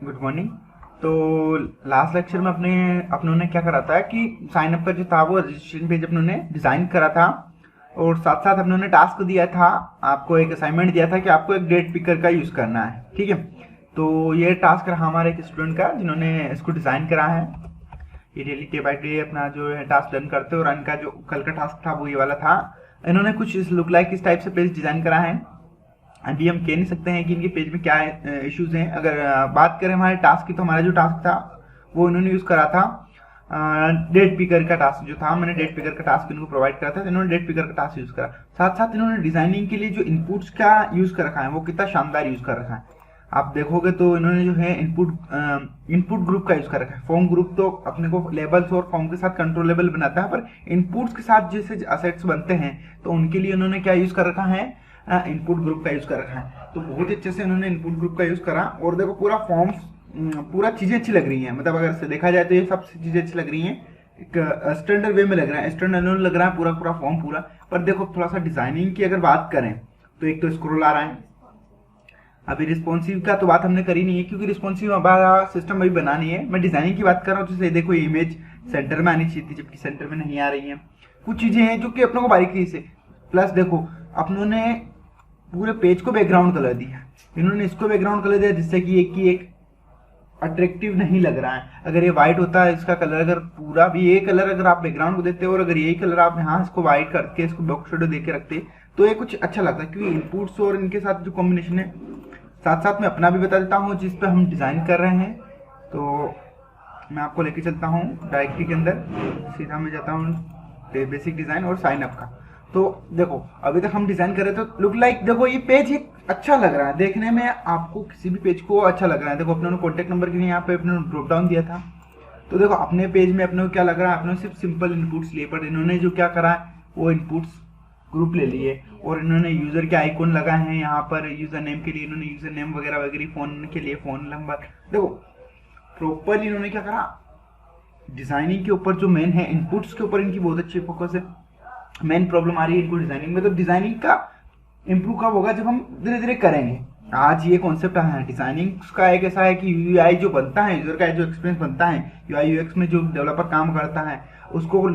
Good morning. तो last lecture में अपनों ने क्या करा था कि साइन अप का जो था वो रजिस्ट्रेशन पेज अपनों ने डिजाइन करा था, और साथ साथ अपनों ने टास्क दिया था, आपको एक असाइनमेंट दिया था कि आपको एक डेट पिकर का यूज करना है। ठीक है, तो ये टास्क रहा हमारे एक स्टूडेंट का जिन्होंने इसको डिजाइन करा है। ये डेली डे बाई डे अपना जो है टास्क डन करते हैं, और इनका जो कल का टास्क था वो ये वाला था। इन्होंने कुछ इस लुक लाइक इस टाइप से पेज डिजाइन करा है। अभी हम कह नहीं सकते हैं कि इनके पेज में क्या इश्यूज हैं। अगर बात करें हमारे टास्क की, तो हमारा जो टास्क था वो इन्होंने यूज करा था डेट पिकर का टास्क जो था। मैंने डेट पिकर का टास्क इनको प्रोवाइड करा था, तो इन्होंने डेट पिकर का टास्क यूज करा। साथ साथ इन्होंने डिजाइनिंग के लिए जो इनपुट्स का यूज कर रखा है वो कितना शानदार यूज कर रखा है। आप देखोगे तो इन्होंने जो है इनपुट ग्रुप का यूज कर रखा है। फॉर्म ग्रुप तो अपने को लेबल्स और फॉर्म के साथ कंट्रोलेबल बनाता है, पर इनपुट्स के साथ जैसे असेट्स बनते हैं तो उनके लिए उन्होंने क्या यूज कर रखा है, इनपुट ग्रुप का यूज कर रखा है। तो बहुत ही अच्छे से इन्होंने इनपुट ग्रुप का यूज करा, और देखो पूरा फॉर्म पूरा चीजें अच्छी लग रही हैं। मतलब अगर से देखा जाए तो ये सब चीजें अच्छी लग रही हैं, एक स्टैंडर्ड वे में लग रहा है, स्टैंडर्ड लग रहा है पूरा पूरा फॉर्म पूरा। पर देखो थोड़ा सा डिजाइनिंग की अगर बात करें तो एक तो स्क्रॉल आ रहा है। अभी रिस्पॉन्सिव का तो बात हमने करी नहीं है, क्योंकि रिस्पॉन्सिव हमारा सिस्टम अभी बना नहीं है। मैं डिजाइनिंग की बात कर रहा हूँ, जैसे देखो इमेज सेंटर में आनी चाहिए थी, जबकि सेंटर में नहीं आ रही है। कुछ चीजें हैं जो कि अपनों को बारीकी से, प्लस देखो अपनों ने पूरे पेज को बैकग्राउंड कलर दिया। इन्होंने इसको बैकग्राउंड कलर दिया जिससे कि एक अट्रैक्टिव नहीं लग रहा है। अगर ये व्हाइट होता है इसका कलर, अगर पूरा भी ये कलर अगर आप बैकग्राउंड को देते हो, और अगर यही कलर आप यहाँ इसको व्हाइट करके इसको बॉक्स शेडो देके रखते, तो ये कुछ अच्छा लगता है। क्योंकि इनपुट्स और इनके साथ जो कॉम्बिनेशन है, साथ साथ मैं अपना भी बता देता हूँ जिस पे हम डिजाइन कर रहे हैं। तो मैं आपको लेके चलता हूँ डायरेक्टरी के अंदर, सीधा मैं जाता हूँ बेसिक डिजाइन और साइन अप का। तो देखो अभी तक हम डिजाइन कर रहे थे, तो लुक लाइक देखो ये पेज एक अच्छा लग रहा है देखने में, आपको किसी भी पेज को अच्छा लग रहा है। देखो अपने कॉन्टेक्ट नंबर के लिए यहाँ पे अपने ड्रॉप डाउन दिया था। तो देखो अपने पेज में अपने को क्या लग रहा है, अपने सिर्फ सिंपल इनपुट्स लिए, पर इन्होंने जो क्या करा है वो इनपुट्स ग्रुप ले लिए, और इन्होंने यूजर के आइकॉन लगाए हैं यहाँ पर। यूजर नेम के लिए इन्होंने यूजर नेम वगैरह वगैरह, फोन के लिए फोन नंबर। देखो प्रॉपरली इन्होंने क्या करा, डिजाइनिंग के ऊपर जो मेन है इनपुट्स के ऊपर इनकी बहुत अच्छी फोकस है। मेन प्रॉब्लम आ रही है इनको डिजाइनिंग में, तो डिजाइनिंग का इंप्रूव कब होगा, जब हम धीरे धीरे करेंगे। आज ये कॉन्सेप्ट है डिजाइनिंग का, एक ऐसा है कि यूआई जो बनता है, यूजर का जो एक्सपीरियंस बनता है, यूआई यूएक्स में जो डेवलपर काम करता है उसको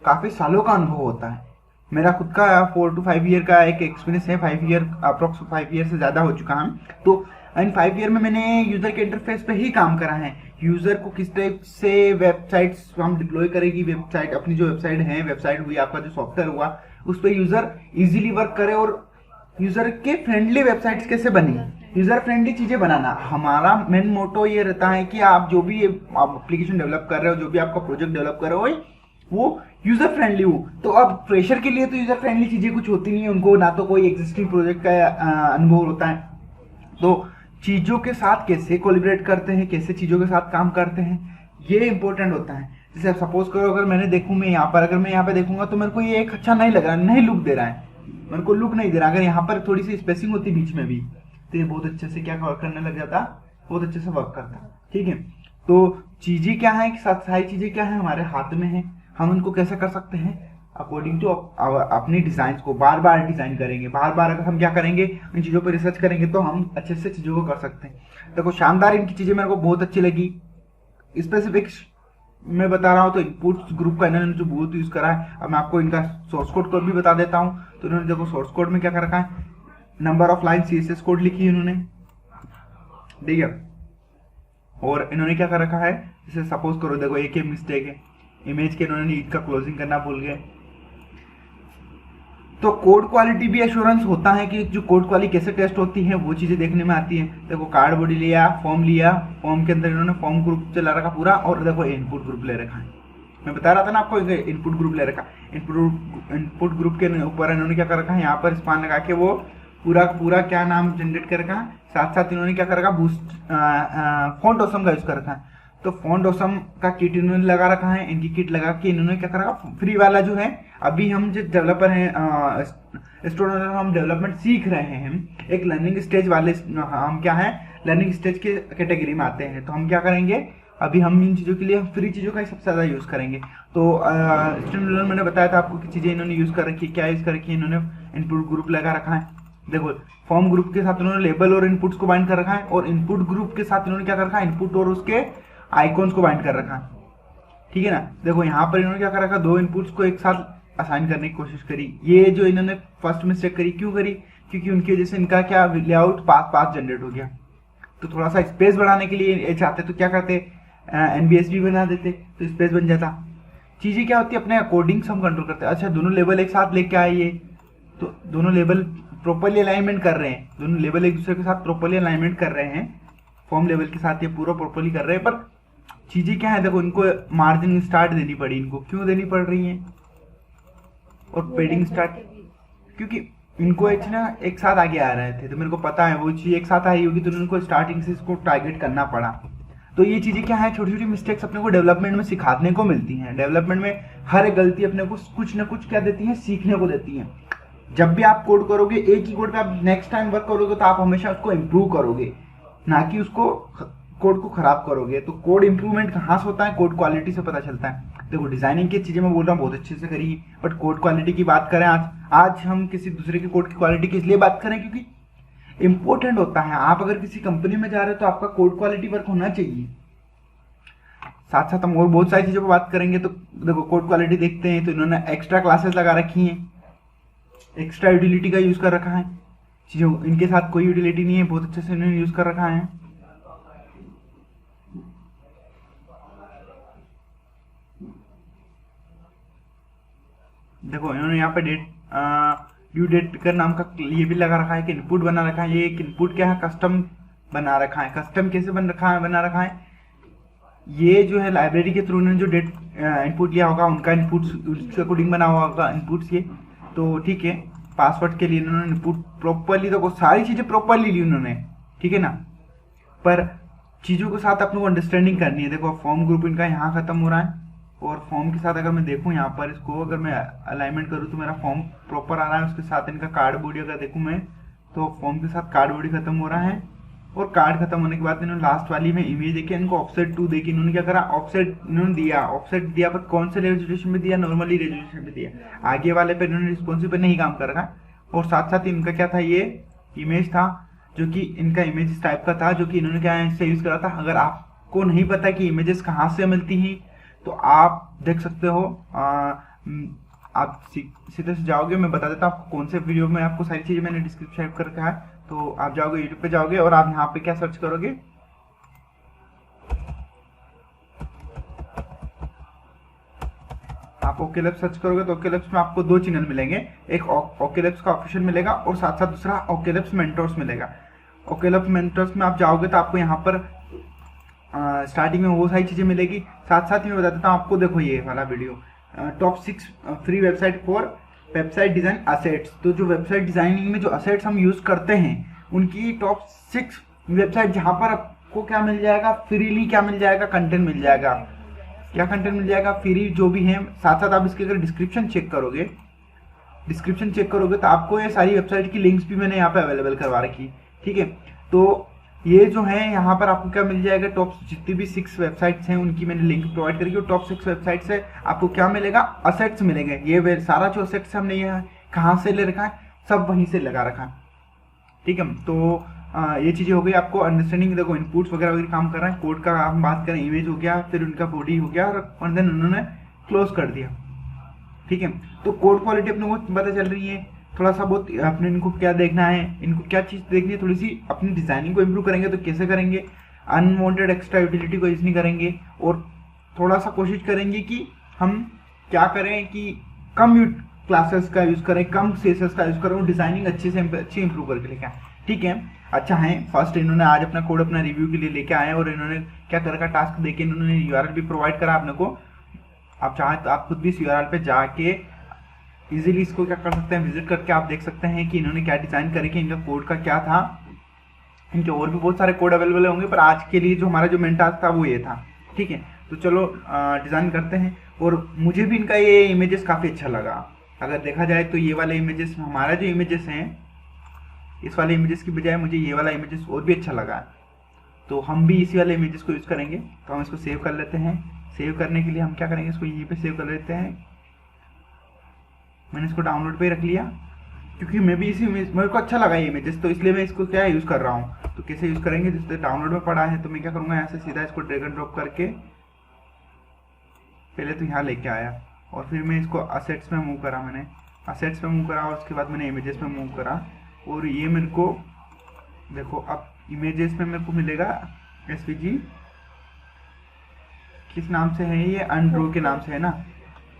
काफी सालों का अनुभव होता है। मेरा खुद का 4 to 5 ईयर का एक एक्सपीरियंस है, 5 ईयर अप्रोक्स 5 ईयर से ज्यादा हो चुका है। तो इन 5 ईयर में मैंने यूजर के इंटरफेस पे ही काम करा है। यूजर को किस टाइप से वेबसाइट्स हम डिप्लॉय करेगी, वेबसाइट अपनी जो वेबसाइट है, वेबसाइट हुई आपका जो सॉफ्टवेयर हुआ, उस पर यूजर इजीली वर्क करे, और यूजर के फ्रेंडली वेबसाइट्स कैसे बनी, यूजर फ्रेंडली चीजें बनाना। हमारा मेन मोटो ये रहता है कि आप जो भी आप एप्लीकेशन डेवलप कर रहे हो, जो भी आपका प्रोजेक्ट डेवलप कर रहे हो वो यूजर फ्रेंडली हो। तो अब फ्रेशर के लिए तो यूजर फ्रेंडली चीजें कुछ होती नहीं है, उनको ना तो कोई एग्जिस्टिंग प्रोजेक्ट का अनुभव होता है। तो चीजों के साथ कैसे कोलिब्रेट करते हैं, कैसे चीजों के साथ काम करते हैं, ये इंपॉर्टेंट होता है। जैसे सपोज करो अगर मैंने देखूं, मैं यहाँ पर अगर मैं यहाँ पे देखूंगा तो मेरे को ये एक अच्छा नहीं लग रहा, नहीं लुक दे रहा है, मेरे को लुक नहीं दे रहा। अगर यहाँ पर थोड़ी सी स्पेसिंग होती बीच में भी, तो ये बहुत अच्छे से क्या वर्क करने लग जाता, बहुत अच्छे से वर्क करता। ठीक है, तो चीजें क्या है, सारी चीजें क्या है हमारे हाथ में है, हम उनको कैसे कर सकते हैं अकॉर्डिंग टू अपनी डिजाइन को बार बार डिजाइन करेंगे। बार बार अगर हम क्या करेंगे, इन चीजों पर रिसर्च करेंगे, तो हम अच्छे से चीजों को कर सकते हैं। देखो शानदार इनकी चीजें मेरे को बहुत अच्छी लगी। स्पेसिफिक मैं बता रहा हूँ तो इनपुट्स ग्रुप का इन्होंने जो बहुत यूज करा है। अब मैं आपको इनका सोर्स कोड भी बता देता हूँ। तो इन्होंने देखो सोर्स कोड में क्या कर रखा है, number of line CSS code लिखी है इन्होंने, ठीक है। और इन्होंने क्या कर रखा है, जैसे सपोज करो देखो एक ही मिस्टेक है, इमेज के इन्होंने ईद का क्लोजिंग करना भूल गए। तो कोड क्वालिटी भी एश्योरेंस होता है कि जो कोड क्वालिटी कैसे टेस्ट होती है वो चीजें देखने में आती है। देखो कार्ड बॉडी लिया, फॉर्म के अंदर इन्होंने फॉर्म ग्रुप चला रखा पूरा, और देखो इनपुट ग्रुप ले रखा है। मैं बता रहा था ना आपको, इनपुट ग्रुप ले रखा। इनपुट ग्रुप के ऊपर इन्होंने क्या कर रखा है, यहाँ पर स्पान लगा के वो पूरा क्या नाम जनरेट कर रखा है। साथ साथ इन्होंने क्या कर रखा, बूस्ट फॉन्ट ऑसम का यूज कर रखा है। तो फॉन्ट ऑसम का किट इन्होंने लगा रखा है। इनकी किट लगा के इन्होंने क्या कर रखा, फ्री वाला जो है, अभी हम जो डेवलपर हैं स्टूडेंट, हम डेवलपमेंट सीख रहे हैं, हम एक लर्निंग स्टेज वाले, हम क्या है लर्निंग स्टेज के कैटेगरी में आते हैं। तो हम क्या करेंगे, अभी हम इन चीजों के लिए फ्री चीजों का सबसे ज्यादा यूज करेंगे। तो स्टूडेंट मैंने बताया था आपको कि चीजें इन्होंने यूज कर रखी है, क्या यूज कर रखी है इन्होंने, इनपुट ग्रुप लगा रखा है। देखो फॉर्म ग्रुप के साथ उन्होंने लेबल और इनपुट्स को बाइंड कर रखा है, और इनपुट ग्रुप के साथ इन्होंने क्या कर रखा है, इनपुट और उसके आइकॉन्स को बाइंड कर रखा है, ठीक है ना। देखो यहाँ पर इन्होंने क्या कर रखा, दो इनपुट्स को एक साथ असाइन करने की कोशिश करी। ये जो इन्होंने फर्स्ट मिस्टेक करी, क्यों करी, क्योंकि उनकी वजह से इनका क्या लेआउट पास जनरेट हो गया। तो थोड़ा सा स्पेस बढ़ाने के लिए चाहते तो क्या करते, एनबीएसबी बना देते तो स्पेस बन जाता। चीजें क्या होती है, अपने अकॉर्डिंग हम कंट्रोल करते हैं। अच्छा दोनों लेवल एक साथ लेके आइए, तो दोनों लेवल प्रॉपरली अलाइनमेंट कर रहे हैं, दोनों लेवल एक दूसरे के साथ प्रॉपरली अलाइनमेंट कर रहे हैं, फॉर्म लेवल के साथ ये पूरा प्रॉपरली कर रहे हैं। पर चीजें क्या है, देखो इनको मार्जिन स्टार्ट देनी पड़ी, इनको क्यों देनी पड़ रही है, और पेडिंग स्टार्ट, क्योंकि इनको एक साथ आगे आ रहे थे, तो मेरे को पता है वो चीज एक साथ आई होगी, तो उनको स्टार्टिंग से इसको टारगेट करना पड़ा। तो ये चीजें क्या है, छोटी छोटी मिस्टेक्स अपने को डेवलपमेंट में सिखाने को मिलती हैं। डेवलपमेंट में हर एक गलती अपने को कुछ ना कुछ क्या देती है, सीखने को देती है। जब भी आप कोड करोगे, एक ही कोड पे आप नेक्स्ट टाइम वर्क करोगे, तो आप हमेशा उसको इम्प्रूव करोगे, ना कि उसको कोड को खराब करोगे। तो कोड इंप्रूवमेंट कहाँ से होता है, कोड क्वालिटी से पता चलता है। देखो डिजाइनिंग की चीजें मैं बोल रहा हूँ बहुत अच्छे से करी, बट कोड क्वालिटी की बात करें आज हम किसी दूसरे के कोड की क्वालिटी की इसलिए बात करें क्योंकि इंपॉर्टेंट होता है। आप अगर किसी कंपनी में जा रहे हो तो आपका कोड क्वालिटी वर्क होना चाहिए। साथ साथ हम और बहुत सारी चीजों पर बात करेंगे। तो देखो कोड क्वालिटी देखते हैं, तो इन्होंने एक्स्ट्रा क्लासेस लगा रखी हैं, एक्स्ट्रा यूटिलिटी का यूज कर रखा है। चीजों इनके साथ कोई यूटिलिटी नहीं है, बहुत अच्छे से इन्होंने यूज कर रखा है। देखो इन्होंने यहाँ पे ड्यू डेट पिकर नाम का ये भी लगा रखा है कि इनपुट बना रखा है। ये एक इनपुट क्या है, कस्टम बना रखा है। कस्टम कैसे बना रखा है, ये जो है लाइब्रेरी के थ्रू उन्होंने जो डेट इनपुट लिया होगा, उनका इनपुट उसके अकॉर्डिंग बना हुआ होगा इनपुट्स ये। तो ठीक है, पासवर्ड के लिए इन्होंने इनपुट प्रॉपरली, तो सारी चीजें प्रॉपरली ली उन्होंने, ठीक है ना। पर चीजों के साथ अपने को अंडरस्टैंडिंग करनी है। देखो फॉर्म ग्रुप इनका यहाँ खत्म हो रहा है, और फॉर्म के साथ अगर मैं देखूं यहाँ पर इसको, अगर मैं अलाइनमेंट करूँ तो मेरा फॉर्म प्रॉपर आ रहा है। उसके साथ इनका कार्ड बॉडी अगर देखूं मैं, तो फॉर्म के साथ कार्ड बॉडी खत्म हो रहा है। और कार्ड खत्म होने के बाद इन्होंने लास्ट वाली में इमेज देखी, इनको ऑफसेट 2 देखी। इन्होंने क्या करा, ऑफसेट इन्होंने दिया, ऑफसेट दिया, पर कौन से रेजोल्यूशन में दिया, नॉर्मली रेजोल्यूशन में दिया। आगे वाले पे इन्होंने रिस्पॉन्सिव पे नहीं काम कर रखा। और साथ साथ इनका क्या था, ये इमेज था जो कि इनका इमेज इस टाइप का था, जो कि इन्होंने क्या इससे यूज करा था। अगर आपको नहीं पता कि इमेजेस कहाँ से मिलती हैं, तो आप देख सकते हो, आप सीधे से जाओगे, मैं बता देता हूँ आपको कौन से वीडियो में, आपको सारी चीजें मैंने डिस्क्रिप्शन कर रखा है। तो आप जाओगे यूट्यूब पे जाओगे, और आप यहाँ पे क्या सर्च करोगे, आप ओकेलैब्स सर्च करोगे, तो ओकेलैब्स में आपको 2 चैनल मिलेंगे। एक ओकेलैब्स का ऑफिशियल मिलेगा, और साथ साथ दूसरा ओकेलैब्स मेंटर्स मिलेगा। ओकेलैब्स मेंटर्स में आप जाओगे तो आपको यहाँ पर स्टार्टिंग में वो सारी चीजें मिलेगी। साथ साथ मैं बता देता हूँ आपको, देखो ये वाला video top 6 free website for website design assets. तो जो वेबसाइट डिजाइनिंग में जो असेट्स हम यूज करते हैं, उनकी टॉप 6 वेबसाइट, जहां पर आपको क्या मिल जाएगा, फ्रीली क्या मिल जाएगा, कंटेंट मिल जाएगा। क्या कंटेंट मिल जाएगा, फ्री जो भी है। साथ साथ आप इसके अगर डिस्क्रिप्शन चेक करोगे तो आपको ये सारी वेबसाइट की लिंक्स भी मैंने यहाँ पे अवेलेबल करवा रखी, ठीक है। तो ये जो है यहाँ पर आपको क्या मिल जाएगा, टॉप जितनी भी 6 वेबसाइट्स हैं उनकी मैंने लिंक प्रोवाइड करी। और टॉप 6 वेबसाइट से आपको क्या मिलेगा, असेट्स मिलेंगे। ये सारा जो असेट्स हमने ये कहाँ से ले रखा है, सब वहीं से लगा रखा है, ठीक है। तो ये चीजें हो गई आपको अंडरस्टैंडिंग। देखो इनपुट्स वगैरह काम कर रहा है। कोड का हम बात करें, इमेज हो गया, फिर उनका बॉडी हो गया, और देन उन्होंने क्लोज कर दिया, ठीक है। तो कोड क्वालिटी अपने को पता चल रही है। थोड़ा सा बहुत अपने इनको क्या देखना है, इनको क्या चीज देखनी है, थोड़ी सी अपनी डिजाइनिंग को इम्प्रूव करेंगे तो कैसे करेंगे, अनवांटेड एक्स्ट्रा यूटिलिटी को यूज नहीं करेंगे, और थोड़ा सा कोशिश करेंगे कि हम क्या करें कि कम क्लासेस का यूज करें, कम सीएसएस का यूज करें, और डिजाइनिंग अच्छी इंप्रूव करके लेके आए, ठीक है। अच्छा है, फर्स्ट इन्होंने आज अपना कोड अपना रिव्यू के लिए लेके आए, और इन्होंने क्या कर रखा, टास्क देके इन्होंने यूआरएल भी प्रोवाइड करा अपने को। आप चाहें तो आप खुद भी इस यूआरएल पे जाके इजीली इसको क्या कर सकते हैं, विजिट करके आप देख सकते हैं कि इन्होंने क्या डिजाइन करे, कि इनका कोड का क्या था। इनके और भी बहुत सारे कोड अवेलेबल होंगे, पर आज के लिए जो हमारा जो मेन टास्क था वो ये था, ठीक है। तो चलो डिजाइन करते हैं। और मुझे भी इनका ये इमेजेस काफी अच्छा लगा। अगर देखा जाए तो ये वाले इमेजेस, हमारा जो इमेजेस हैं, इस वाले इमेजेस की बजाय मुझे ये वाला इमेजेस और भी अच्छा लगा। तो हम भी इसी वाले इमेजेस को यूज करेंगे। तो हम इसको सेव कर लेते हैं। सेव करने के लिए हम क्या करेंगे, इसको यहीं पे सेव कर लेते हैं। मैंने इसको डाउनलोड पे रख लिया। क्योंकि मैं भी इसी मेरे को अच्छा लगा ये इमेजेस, तो इसलिए मैं इसको क्या यूज़ कर रहा हूँ। तो कैसे यूज़ करेंगे, जिससे डाउनलोड में पड़ा है तो मैं क्या करूँगा, यहाँ से सीधा इसको ड्रैग एंड ड्रॉप करके पहले तो यहाँ लेके आया और फिर मैं इसको असेट्स में मूव करा, मैंने असेट्स में मूव करा और उसके बाद मैंने इमेजेस में मूव करा। और ये मेरे को देखो अब इमेजेस में मेरे को मिलेगा एसवीजी, किस नाम से है ये, अनड्रो के नाम से है ना,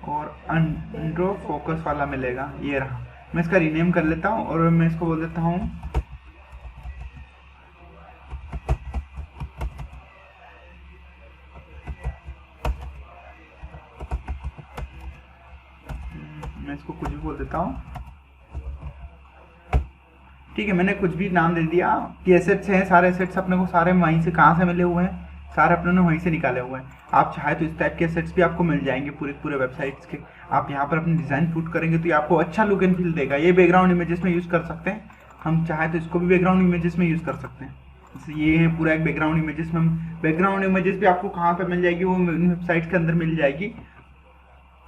और अनड्रो फोकस वाला मिलेगा, ये रहा। मैं इसका रीनेम कर लेता हूँ और मैं इसको बोल देता हूँ मैं इसको कुछ भी बोल देता हूँ, ठीक है। मैंने कुछ भी नाम दे दिया कि एसेट्स हैं, सारे एसेट्स अपने को सारे वहीं से कहाँ से मिले हुए हैं, सारे अपने ने वहीं से निकाले हुए हैं। आप चाहे तो इस टाइप के एसेट्स भी आपको मिल जाएंगे पूरे वेबसाइट्स के। आप यहाँ पर अपनी डिज़ाइन पुट करेंगे तो ये आपको अच्छा लुक एंड फील देगा। ये बैकग्राउंड इमेजेस में यूज़ कर सकते हैं, हम चाहे तो इसको भी बैकग्राउंड इमेजेस में यूज़ कर सकते हैं। जैसे ये है पूरा एक बैकग्राउंड इमेजेस में, बैकग्राउंड इमेजेस भी आपको कहाँ पर मिल जाएगी, वो वेबसाइट के अंदर मिल जाएगी।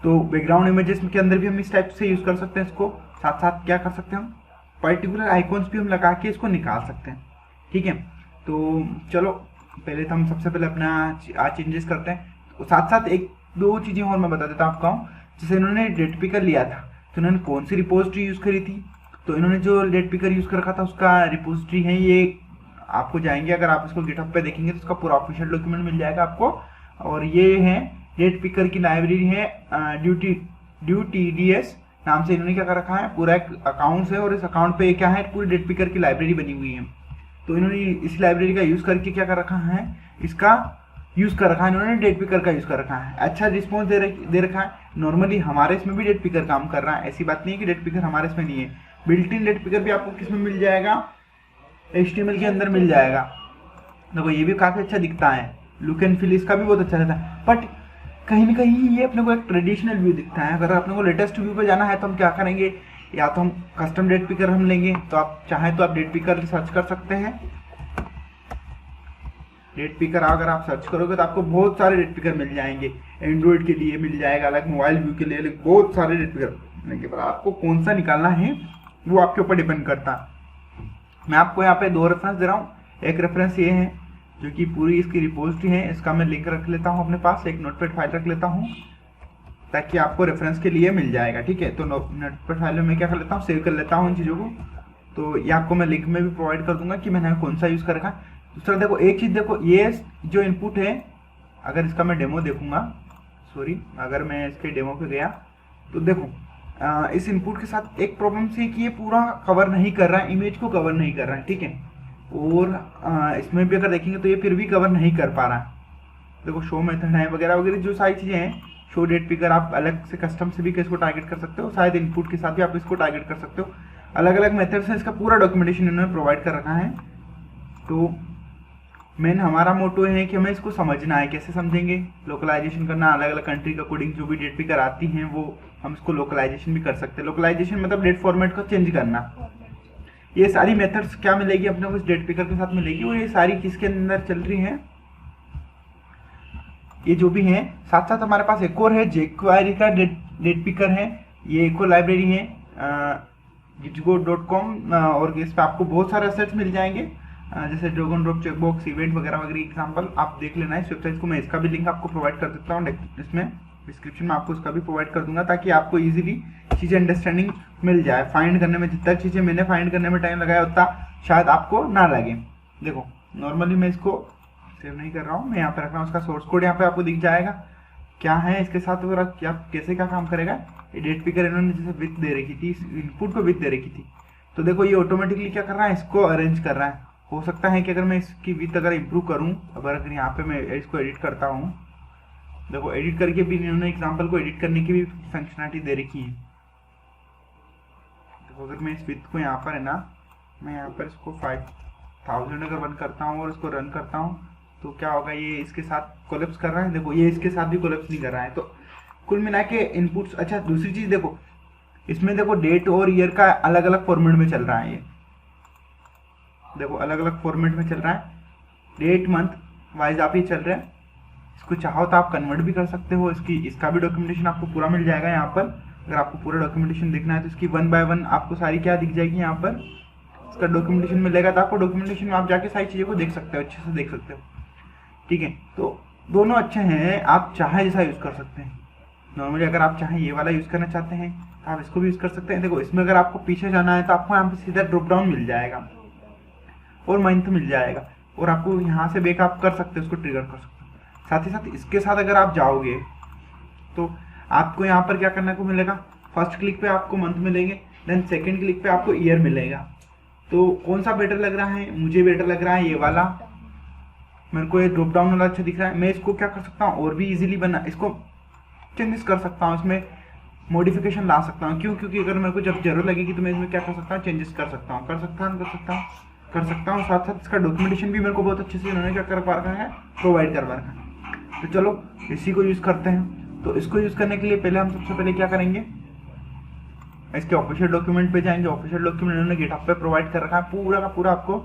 तो बैकग्राउंड इमेजेस के अंदर भी हम इस टाइप से यूज़ कर सकते हैं इसको। साथ साथ क्या कर सकते हैं, हम पर्टिकुलर आइकॉन्स भी हम लगा के इसको निकाल सकते हैं, ठीक है। तो चलो पहले तो हम सबसे पहले अपना चेंजेस करते हैं। तो साथ साथ एक दो चीज़ें और मैं बता देता हूँ आपको। जैसे इन्होंने डेट पिकर लिया था तो इन्होंने कौन सी रिपोजिटरी यूज़ करी थी, तो इन्होंने जो डेट पिकर यूज़ कर रखा था उसका रिपोजिटरी है ये, आपको जाएंगे अगर आप इसको गिटहब पे देखेंगे तो उसका पूरा ऑफिशियल डॉक्यूमेंट मिल जाएगा आपको। और ये है डेट पिकर की लाइब्रेरी है, ड्यूटीडीएस नाम से इन्होंने क्या कर रखा है, पूरा एक अकाउंट है और इस अकाउंट पे क्या है, पूरी डेट पिकर की लाइब्रेरी बनी हुई है। तो इन्होंने इस लाइब्रेरी का यूज़ करके क्या कर रखा है, इसका यूज़ कर रखा है इन्होंने, डेट पिकर का यूज़ कर रखा है। अच्छा रिस्पॉन्स दे रखा है। नॉर्मली हमारे इसमें भी डेट पिकर काम कर रहा है, ऐसी बात नहीं है कि डेट पिकर हमारे इसमें नहीं है। बिल्ट इन डेट पिकर भी आपको किस में मिल जाएगा, HTML के अंदर मिल जाएगा। देखो ये भी काफ़ी अच्छा दिखता है, लुक एंड फील इसका भी बहुत अच्छा रहता है। बट कहीं ना कहीं ये अपने को एक ट्रेडिशनल व्यू दिखता है। अगर अपने को लेटेस्ट व्यू पे जाना है तो हम क्या करेंगे, या तो हम कस्टम डेट पिकर हम लेंगे। तो आप चाहें तो आप डेट पिकर सर्च कर सकते हैं। डेट पिकर अगर आप सर्च करोगे तो आपको बहुत सारे डेट पिकर मिल जाएंगे। एंड्रॉइड के लिए मिल जाएगा अलग, मोबाइल व्यू के लिए अलग, बहुत सारे डेट पिकर मिलेंगे। पर आपको कौन सा निकालना है वो आपके ऊपर डिपेंड करता है। मैं आपको यहाँ पे दो रेफरेंस दे रहा हूँ। एक रेफरेंस ये है जो कि पूरी इसकी रिपोजिटरी है, इसका मैं लिंक रख लेता हूँ अपने पास, एक नोटपैड फाइल रख लेता हूँ ताकि आपको रेफरेंस के लिए मिल जाएगा, ठीक है। तो नोटपैड फाइल में मैं क्या कर लेता हूँ, सेव कर लेता हूँ इन चीज़ों को। तो ये आपको मैं लिंक में भी प्रोवाइड कर दूंगा कि मैंने कौन सा यूज़ कर रखा। दूसरा देखो एक चीज़, देखो ये जो इनपुट है, अगर इसका मैं डेमो देखूंगा, सॉरी अगर मैं इसके डेमो पे गया तो देखो इस इनपुट के साथ एक प्रॉब्लम से कि ये पूरा कवर नहीं कर रहा है, इमेज को कवर नहीं कर रहा है, ठीक है। और इसमें भी अगर देखेंगे तो ये फिर भी कवर नहीं कर पा रहा है। देखो शो मेथड है वगैरह वगैरह जो सारी चीज़ें हैं। शो डेट पिकर आप अलग से कस्टम से भी इसको टारगेट कर सकते हो, शायद इनपुट के साथ भी आप इसको टारगेट कर सकते हो। अलग अलग मेथड्स हैं, इसका पूरा डॉक्यूमेंटेशन इन्होंने प्रोवाइड कर रखा है। तो मेन हमारा मोटो है कि हमें इसको समझना है, कैसे समझेंगे, लोकलाइजेशन करना, अलग अलग कंट्री का कोडिंग जो भी डेट पिकर आती हैं वो हम इसको लोकलाइजेशन भी कर सकते हैं। लोकलाइजेशन मतलब डेट फॉर्मेट को चेंज करना। ये सारी मेथड्स क्या मिलेगी अपने को इस डेट पिकर के साथ मिलेगी, और ये सारी किसके अंदर चल रही हैं, ये जो भी हैं। साथ साथ हमारे पास एक और है, जेक्वायरी का डेट पिकर है, ये एक और लाइब्रेरी है gitgo.com, और इस पर आपको बहुत सारे एसेट्स मिल जाएंगे जैसे drag and drop, checkbox, event वगैरह वगैरह एग्जांपल आप देख लेना इस वेबसाइट को। मैं इसका भी लिंक आपको प्रोवाइड कर देता हूँ इसमें डिस्क्रिप्शन में, आपको इसका भी प्रोवाइड कर दूंगा ताकि आपको इजीली चीज़ें अंडरस्टैंडिंग मिल जाए। फाइंड करने में जितना चीज़ें मैंने फाइंड करने में टाइम लगाया उतना शायद आपको ना लगे। देखो नॉर्मली मैं इसको सेव नहीं कर रहा हूँ, मैं यहाँ पे रख रहा हूँ, उसका सोर्स कोड यहाँ पे आपको दिख जाएगा क्या है इसके साथ, वो क्या कैसे क्या काम करेगा। ये डेट पिकर इन्होंने जैसे विथ दे रखी थी, इनपुट को विथ दे रखी थी, तो देखो ये ऑटोमेटिकली क्या कर रहा है, इसको अरेंज कर रहा है। हो सकता है कि अगर मैं इसकी विथ अगर इम्प्रूव करूँ, अगर यहाँ पे मैं इसको एडिट करता हूँ, देखो एडिट करके भी इन्होंने एग्जाम्पल को एडिट करने की भी फंक्शनलिटी दे रखी है। देखो अगर मैं इस विथ को यहाँ पर है ना, मैं यहाँ पर इसको 5000 अगर रन करता हूँ और इसको रन करता हूँ तो क्या होगा, ये इसके साथ कोलैप्स कर रहा है। देखो ये इसके साथ भी कोलैप्स नहीं कर रहा है। तो कुल मिला के इनपुट्स। अच्छा दूसरी चीज़ देखो, इसमें देखो डेट और ईयर का अलग अलग फॉर्मेट में चल रहा है। ये देखो अलग अलग फॉर्मेट में चल रहा है, डेट मंथ वाइज आप ये चल रहे हैं। इसको चाहो तो आप कन्वर्ट भी कर सकते हो, इसका भी डॉक्यूमेंटेशन आपको पूरा मिल जाएगा यहाँ पर। अगर आपको पूरा डॉक्यूमेंटेशन देखना है तो इसकी 1 बाय 1 आपको सारी क्या दिख जाएगी, यहाँ पर इसका डॉक्यूमेंटेशन मिलेगा। तो आपको डॉक्यूमेंटेशन में आप जाके सारी चीज़ों को देख सकते हो, अच्छे से देख सकते हो। ठीक है, तो दोनों अच्छे हैं, आप चाहे जैसा यूज़ कर सकते हैं। नॉर्मली अगर आप चाहें ये वाला यूज़ करना चाहते हैं तो आप इसको भी यूज़ कर सकते हैं। देखो इसमें अगर आपको पीछे जाना है तो आपको यहाँ पे सीधा ड्रॉप डाउन मिल जाएगा और मंथ मिल जाएगा, और आपको यहाँ से बैक आप कर सकते हो, उसको ट्रिगर कर सकते हो। साथ ही साथ इसके साथ अगर आप जाओगे तो आपको यहाँ पर क्या करने को मिलेगा, फर्स्ट क्लिक पे आपको मंथ मिलेंगे, देन सेकंड क्लिक पे आपको ईयर मिलेगा। तो कौन सा बेटर लग रहा है, मुझे बेटर लग रहा है ये वाला, मेरे को ये ड्रॉप डाउन वाला अच्छा दिख रहा है। मैं इसको क्या कर सकता हूँ और भी इजीली बना, इसको चेंजेस कर सकता हूँ, इसमें मॉडिफिकेशन ला सकता हूँ। क्यों? क्योंकि अगर मेरे को जब जरूरत लगेगी तो मैं इसमें क्या कर सकता हूँ, चेंजेस कर सकता हूँ। साथ साथ इसका डॉक्यूमेंटेशन भी मेरे को बहुत अच्छे से इन्होंने क्या कर पा रखा है, प्रोवाइड कर पा रखा है। तो चलो इसी को यूज़ करते हैं। तो इसको यूज़ करने के लिए पहले हम सबसे पहले क्या करेंगे, इसके ऑफिशियल डॉक्यूमेंट पे जाएंगे। ऑफिशियल डॉक्यूमेंट इन्होंने गिटहब पे प्रोवाइड कर रखा है, पूरा का पूरा आपको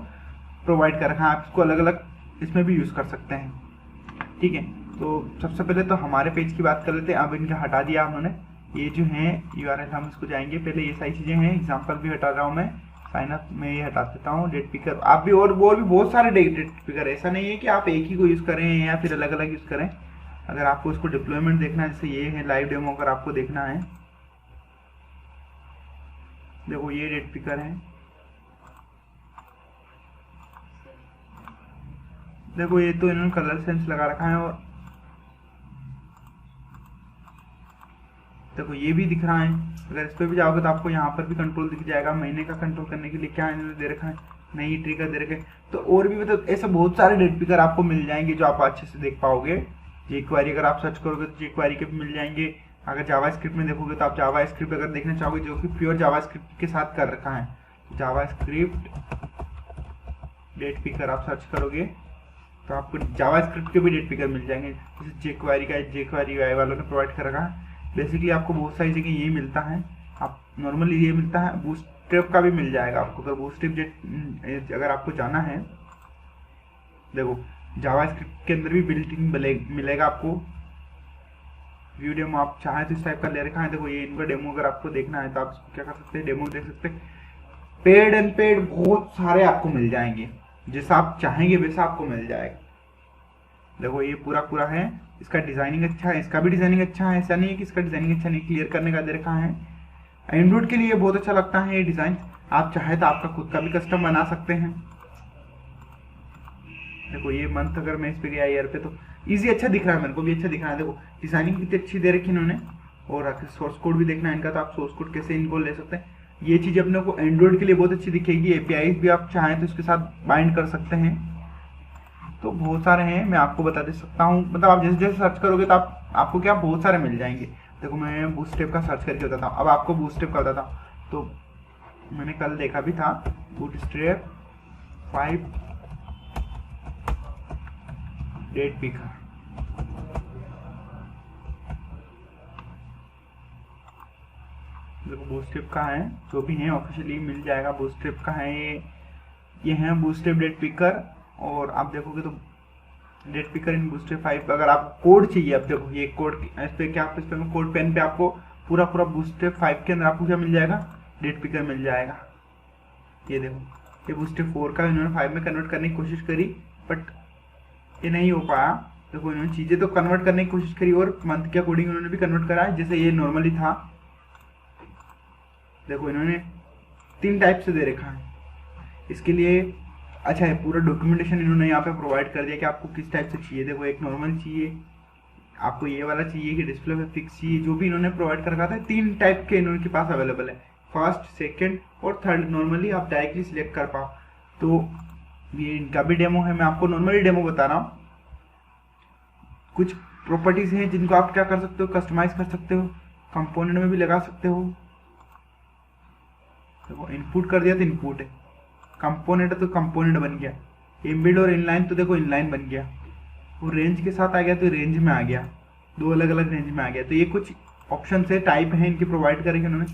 प्रोवाइड कर रखा है। आप इसको अलग अलग इसमें भी यूज़ कर सकते हैं। ठीक है, तो सबसे पहले तो हमारे पेज की बात कर लेते हैं। अब इनका हटा दिया उन्होंने, ये जो है URL, हम इसको जाएंगे। पहले ये सारी चीज़ें हैं, एग्जाम्पल भी हटा रहा हूँ मैं, साइन अप में ये हटा देता हूँ। डेट पिकर आप भी, और भी बहुत सारे डेट पिकर, ऐसा नहीं है कि आप एक ही को यूज़ करें या फिर अलग अलग यूज़ करें। अगर आपको इसको डिप्लॉयमेंट देखना है, जैसे ये है लाइव डेमो, अगर आपको देखना है, देखो ये डेट पिकर है, देखो ये तो इन्होंने कलर सेंस लगा रखा है, और देखो ये भी दिख रहा है। अगर इस पर भी जाओगे तो आपको यहाँ पर भी कंट्रोल दिख जाएगा। महीने का कंट्रोल करने के लिए क्या इन्होंने दे रखा है, नई ट्रिगर दे रखे। तो और भी मतलब ऐसे बहुत सारे डेट पिकर आपको मिल जाएंगे जो आप अच्छे से देख पाओगे। jQuery अगर आप सर्च करोगे तो jQuery के भी मिल जाएंगे। अगर जावास्क्रिप्ट में देखोगे तो आप जावास्क्रिप्ट अगर देखना चाहोगे, जो कि प्योर जावास्क्रिप्ट के साथ कर रखा है, जावास्क्रिप्ट डेट पिकर आप सर्च करोगे तो आपको जावास्क्रिप्ट के भी डेट पिकर मिल जाएंगे। जैसे jQuery का, jQuery UI वालों ने प्रोवाइड कर रखा है। बेसिकली आपको बहुत सारी जगह ये मिलता है, आप नॉर्मली ये मिलता है। बूटस्ट्रैप का भी मिल जाएगा आपको, अगर बूटस्ट्रैप अगर आपको जाना है, देखो जावास्क्रिप्ट के अंदर भी बिल्ट इन मिलेगा आपको। व्यू डेमो आप चाहे तो इस टाइप का ले रखा है। देखो ये इनका डेमो अगर आपको देखना है तो आप इसको क्या कर सकते हैं, डेमो देख सकते हैं। पेड अनपेड बहुत सारे आपको मिल जाएंगे, जैसा आप चाहेंगे वैसा आपको मिल जाएगा। देखो ये पूरा है, इसका डिजाइनिंग अच्छा है, इसका भी डिजाइनिंग अच्छा है। ऐसा नहीं है कि इसका डिजाइनिंग अच्छा नहीं, क्लियर करने का दे रखा है। एंड्रॉइड के लिए बहुत अच्छा लगता है ये डिजाइन। आप चाहे तो आपका खुद का भी कस्टम बना सकते हैं। देखो ये मंथ अगर मैं इस पे गया ईयर पे तो इजी अच्छा दिख रहा है, मेरे को भी अच्छा दिख रहा है। देखो डिजाइनिंग कितनी अच्छी दे रखी इन्होंने, और सोर्स कोड भी देखना है इनका, तो आप सोर्स कोड कैसे इनको ले सकते हैं। ये चीज़ अपने को एंड्रॉइड के लिए बहुत अच्छी दिखेगी। API भी आप चाहें तो इसके साथ बाइंड कर सकते हैं। तो बहुत सारे हैं, मैं आपको बता दे सकता हूँ। मतलब आप जैसे जैसे सर्च करोगे तो आपको क्या बहुत सारे मिल जाएंगे। देखो मैं बूटस्ट्रैप का सर्च करके बताता हूँ, अब आपको बूटस्ट्रैप का बताता हूँ। तो मैंने कल देखा भी था, बूटस्ट्रैप 5 डेट पिकर। देखो बूटस्ट्रैप का है, जो भी है ऑफिशियली मिल जाएगा। बूटस्ट्रैप का है ये है बूटस्ट्रैप डेट पिकर। और आप देखोगे तो डेट पिकर इन बूटस्ट्रैप 5। अगर आप कोड चाहिए, अब देखो ये कोड इस पे क्या, इस पे कोड पेन पे आपको पूरा बूटस्ट्रैप 5 के अंदर आपको क्या मिल जाएगा, डेट पिकर मिल जाएगा। ये देखो ये बूटस्ट्रैप 4 का इन्होंने 5 में कन्वर्ट करने की कोशिश करी, बट ये नहीं हो पाया। देखो इन्होंने चीज़ें तो कन्वर्ट करने की कोशिश करी, और मंथ के अकॉर्डिंग उन्होंने भी कन्वर्ट करा है, जैसे ये नॉर्मली था। देखो इन्होंने 3 टाइप से दे रखा है इसके लिए। अच्छा है, पूरा डॉक्यूमेंटेशन इन्होंने यहाँ पे प्रोवाइड कर दिया कि आपको किस टाइप से चाहिए। देखो एक नॉर्मल चाहिए, आपको ये वाला चाहिए कि डिस्प्ले पे फिक्स चाहिए, जो भी इन्होंने प्रोवाइड कर रखा था। 3 टाइप के इन्होंने के पास अवेलेबल है, फर्स्ट, सेकंड और थर्ड। नॉर्मली आप डायरेक्टली सिलेक्ट कर पाओ। तो ये इनका भी डेमो है, मैं आपको नॉर्मली डेमो बता रहा हूँ। कुछ प्रॉपर्टीज हैं जिनको आप क्या कर सकते हो, कस्टमाइज कर सकते हो, कंपोनेंट में भी लगा सकते हो। देखो इनपुट कर दिया तो इनपुट है, कंपोनेंट तो कंपोनेंट बन गया, एम्बेड और इनलाइन तो देखो इनलाइन बन गया, वो रेंज के साथ आ गया तो रेंज में आ गया, 2 अलग अलग रेंज में आ गया। तो ये कुछ ऑप्शन से टाइप है इनके प्रोवाइड करेंगे उन्होंने।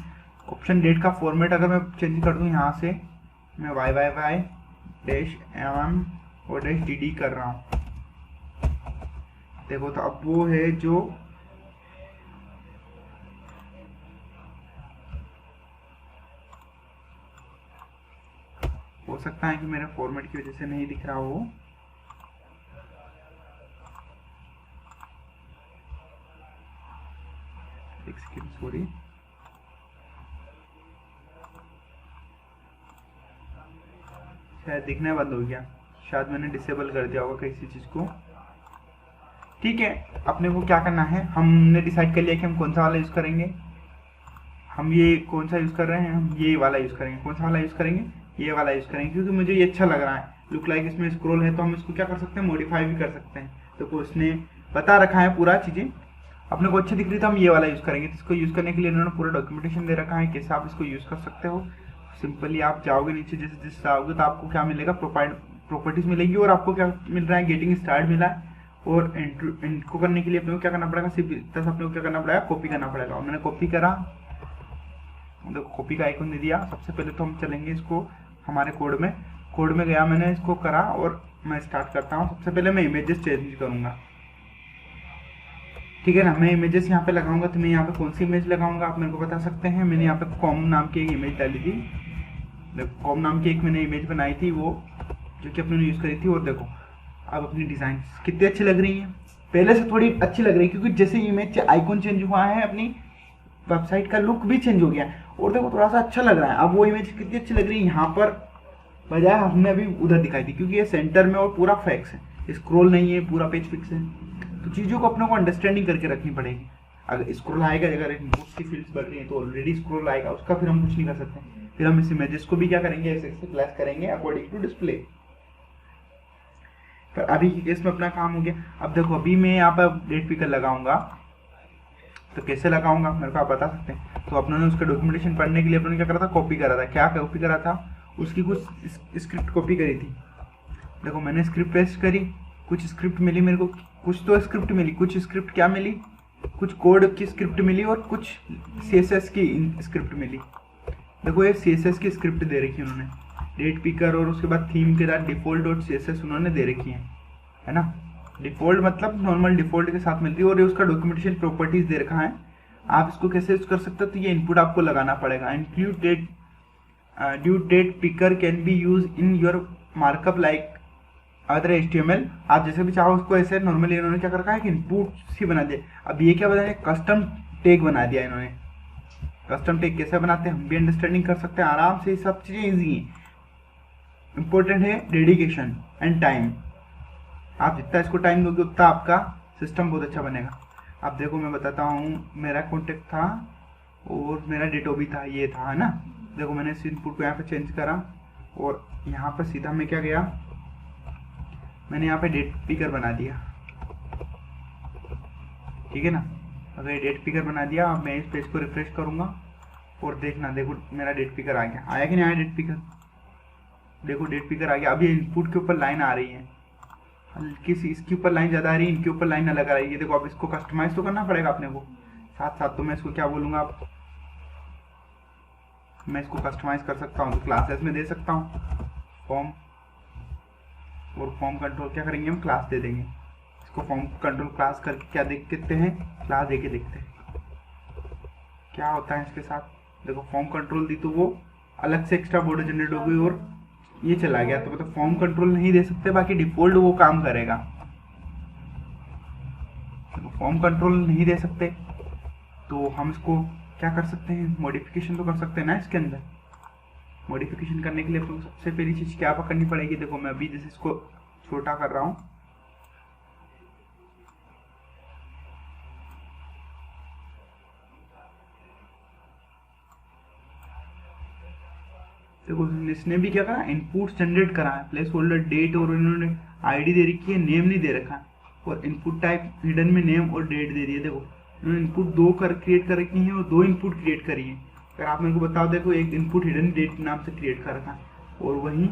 ऑप्शन डेट का फॉर्मेट अगर मैं चेंज कर दूँ, यहाँ से मैं YYY-MM और -DD कर रहा हूँ। देखो तो अब वो है जो हो सकता है कि मेरे फॉर्मेट की वजह से नहीं दिख रहा हो। एक सेकेंड, सॉरी। शायद दिखना बंद हो गया, शायद मैंने डिसेबल कर दिया होगा किसी चीज़ को। ठीक है, अपने को क्या करना है, हमने डिसाइड कर लिया कि हम कौन सा वाला यूज़ करेंगे। हम ये कौन सा यूज़ कर रहे हैं, हम ये वाला यूज़ करेंगे। कौन सा वाला यूज़ करेंगे, ये वाला यूज़ करेंगे, क्योंकि मुझे ये अच्छा लग रहा है। लुक लाइक इसमें स्क्रॉल है, तो हम इसको क्या कर सकते हैं, मॉडिफाई भी कर सकते हैं। तो उसने बता रखा है पूरा चीज़ें, अपने को अच्छी दिख रही तो हम ये वाला यूज़ करेंगे। तो इसको यूज़ करने के लिए इन्होंने पूरा डॉक्यूमेंटेशन दे रखा है कैसे आप इसको यूज़ कर सकते हो। सिंपली आप जाओगे नीचे, जैसे जैसे जाओगे तो आपको क्या मिलेगा, प्रॉपर्टीज मिलेगी, और आपको क्या मिल रहा है, गेटिंग स्टार्ट मिला है। और इनको करने के लिए अपने को क्या करना पड़ेगा, सिर्फ इतना सा अपने को क्या करना पड़ेगा, कॉपी करना पड़ेगा। और मैंने कॉपी करा, देखो कॉपी का आइकन दे दिया। सबसे पहले तो हम चलेंगे इसको हमारे कोड में गया, मैंने इसको करा और मैं स्टार्ट करता हूँ। सबसे पहले मैं इमेजेस चेंज करूँगा, ठीक है ना। मैं इमेजेस यहाँ पे लगाऊंगा, तो मैं यहाँ पे कौन सी इमेज लगाऊंगा आप मेरे को बता सकते हैं। मैंने यहाँ पे कॉम नाम की एक इमेज डाली थी, देखो कॉम नाम की एक मैंने इमेज बनाई थी, वो जो कि अपने यूज़ करी थी। और देखो अब अपनी डिज़ाइन कितनी अच्छी लग रही है, पहले से थोड़ी अच्छी लग रही है, क्योंकि जैसे इमेज आइकन चेंज हुआ है अपनी वेबसाइट का लुक भी चेंज हो गया। और देखो थोड़ा सा अच्छा लग रहा है। अब वो इमेज कितनी अच्छी लग रही है यहाँ पर, बजाय हमने अभी उधर दिखाई थी, क्योंकि ये सेंटर में और पूरा फिक्स है, स्क्रॉल नहीं है, पूरा पेज फिक्स है। तो चीज़ों को अपने को अंडरस्टैंडिंग करके रखनी पड़ेगी। अगर स्क्रॉल आएगा, अगर इनपुट्स की फील्ड्स बढ़ रही है तो ऑलरेडी स्क्रॉल आएगा, उसका फिर हम कुछ नहीं कर सकते। फिर हम इस इमेजेस को भी क्या करेंगे, ऐसे ऐसे क्लास करेंगे अकॉर्डिंग टू डिस्प्ले। पर अभी के केस में अपना काम हो गया। अब देखो अभी मैं यहाँ पर डेट पिकर लगाऊंगा, तो कैसे लगाऊंगा मेरे को आप बता सकते हैं। तो अपनों ने उसका डॉक्यूमेंटेशन पढ़ने के लिए अपने क्या करा था, कॉपी करा था। क्या कॉपी करा था, उसकी कुछ स्क्रिप्ट कॉपी करी थी। देखो मैंने स्क्रिप्ट पेस्ट करी, कुछ स्क्रिप्ट मिली मेरे को, कुछ तो स्क्रिप्ट मिली, कुछ स्क्रिप्ट क्या मिली, कुछ कोड की स्क्रिप्ट मिली और कुछ CSS की स्क्रिप्ट मिली। देखो ये CSS की स्क्रिप्ट दे रखी है उन्होंने, डेट पिकर, और उसके बाद थीम के साथ default.css उन्होंने दे रखी है ना। डिफॉल्ट मतलब नॉर्मल डिफॉल्ट के साथ मिलती है। और ये उसका डॉक्यूमेंटेशन प्रॉपर्टीज दे रखा है, आप इसको कैसे यूज कर सकते हो। तो ये इनपुट आपको लगाना पड़ेगा, include date due date picker can be used in your markup like other HTML। आप जैसे भी चाहो उसको ऐसे नॉर्मली इन्होंने क्या कर रखा है कि इनपुट ही बना दिया। अब ये क्या बताया, कस्टम टैग बना दिया इन्होंने। कस्टम टैग कैसे बनाते हैं हम भी अंडरस्टैंडिंग कर सकते हैं आराम से, सब चीज़ें ईजी हैं। इंपॉर्टेंट है डेडिकेशन एंड टाइम। आप जितना इसको टाइम दोगे उतना आपका सिस्टम बहुत अच्छा बनेगा। अब देखो मैं बताता हूँ, मेरा कॉन्टेक्ट था और मेरा डेटो भी था, ये था है ना। देखो मैंने इस इनपुट को यहाँ पे चेंज करा और यहाँ पर सीधा मैं क्या गया, मैंने यहाँ पे डेट पिकर बना दिया, ठीक है ना। अगर ये डेट पिकर बना दिया, अब मैं इस पेज को रिफ्रेश करूँगा और देखना, देखो मेरा डेट पिकर आ गया। आया कि नहीं आया डेट पिकर, देखो डेट पिकर आ गया। अब ये इनपुट के ऊपर लाइन आ रही है, हल्की सी इसके ऊपर लाइन ज़्यादा आ रही है, इनके ऊपर लाइन अलग आ रही है। देखो अब इसको कस्टमाइज तो करना पड़ेगा अपने को साथ साथ। तो मैं इसको क्या बोलूँगा, अब मैं इसको कस्टमाइज कर सकता हूँ, तो क्लासेस में दे सकता हूँ फॉर्म, और फॉर्म कंट्रोल क्या करेंगे हम, क्लास दे देंगे इसको। फॉर्म कंट्रोल क्लास करके क्या देखते हैं, क्लास दे के देखते हैं क्या होता है इसके साथ। देखो फॉर्म कंट्रोल दी तो वो अलग से एक्स्ट्रा बॉर्डर जनरेट हो गई और ये चला गया। तो मतलब फॉर्म कंट्रोल नहीं दे सकते, बाकी डिफॉल्ट वो काम करेगा। तो फॉर्म कंट्रोल नहीं दे सकते तो हम इसको क्या कर सकते हैं, मॉडिफिकेशन तो कर सकते हैं ना इसके अंदर। मॉडिफिकेशन करने के लिए आपको सबसे पहली चीज़ क्या करनी पड़ेगी, देखो मैं अभी जैसे इसको छोटा कर रहा हूँ, देखो इसने भी क्या करा, इनपुट जनरेट करा है, प्लेस होल्डर डेट, और इन्होंने आईडी दे रखी है, नेम नहीं दे रखा है। और इनपुट टाइप हिडन में नेम और डेट दे दी है। देखो इन्होंने इनपुट दो क्रिएट कर रखी है और दो इनपुट क्रिएट करी है। अगर आप मेरे को बताओ, देखो एक इनपुट हिडन डेट नाम से क्रिएट कर रखा है और वहीं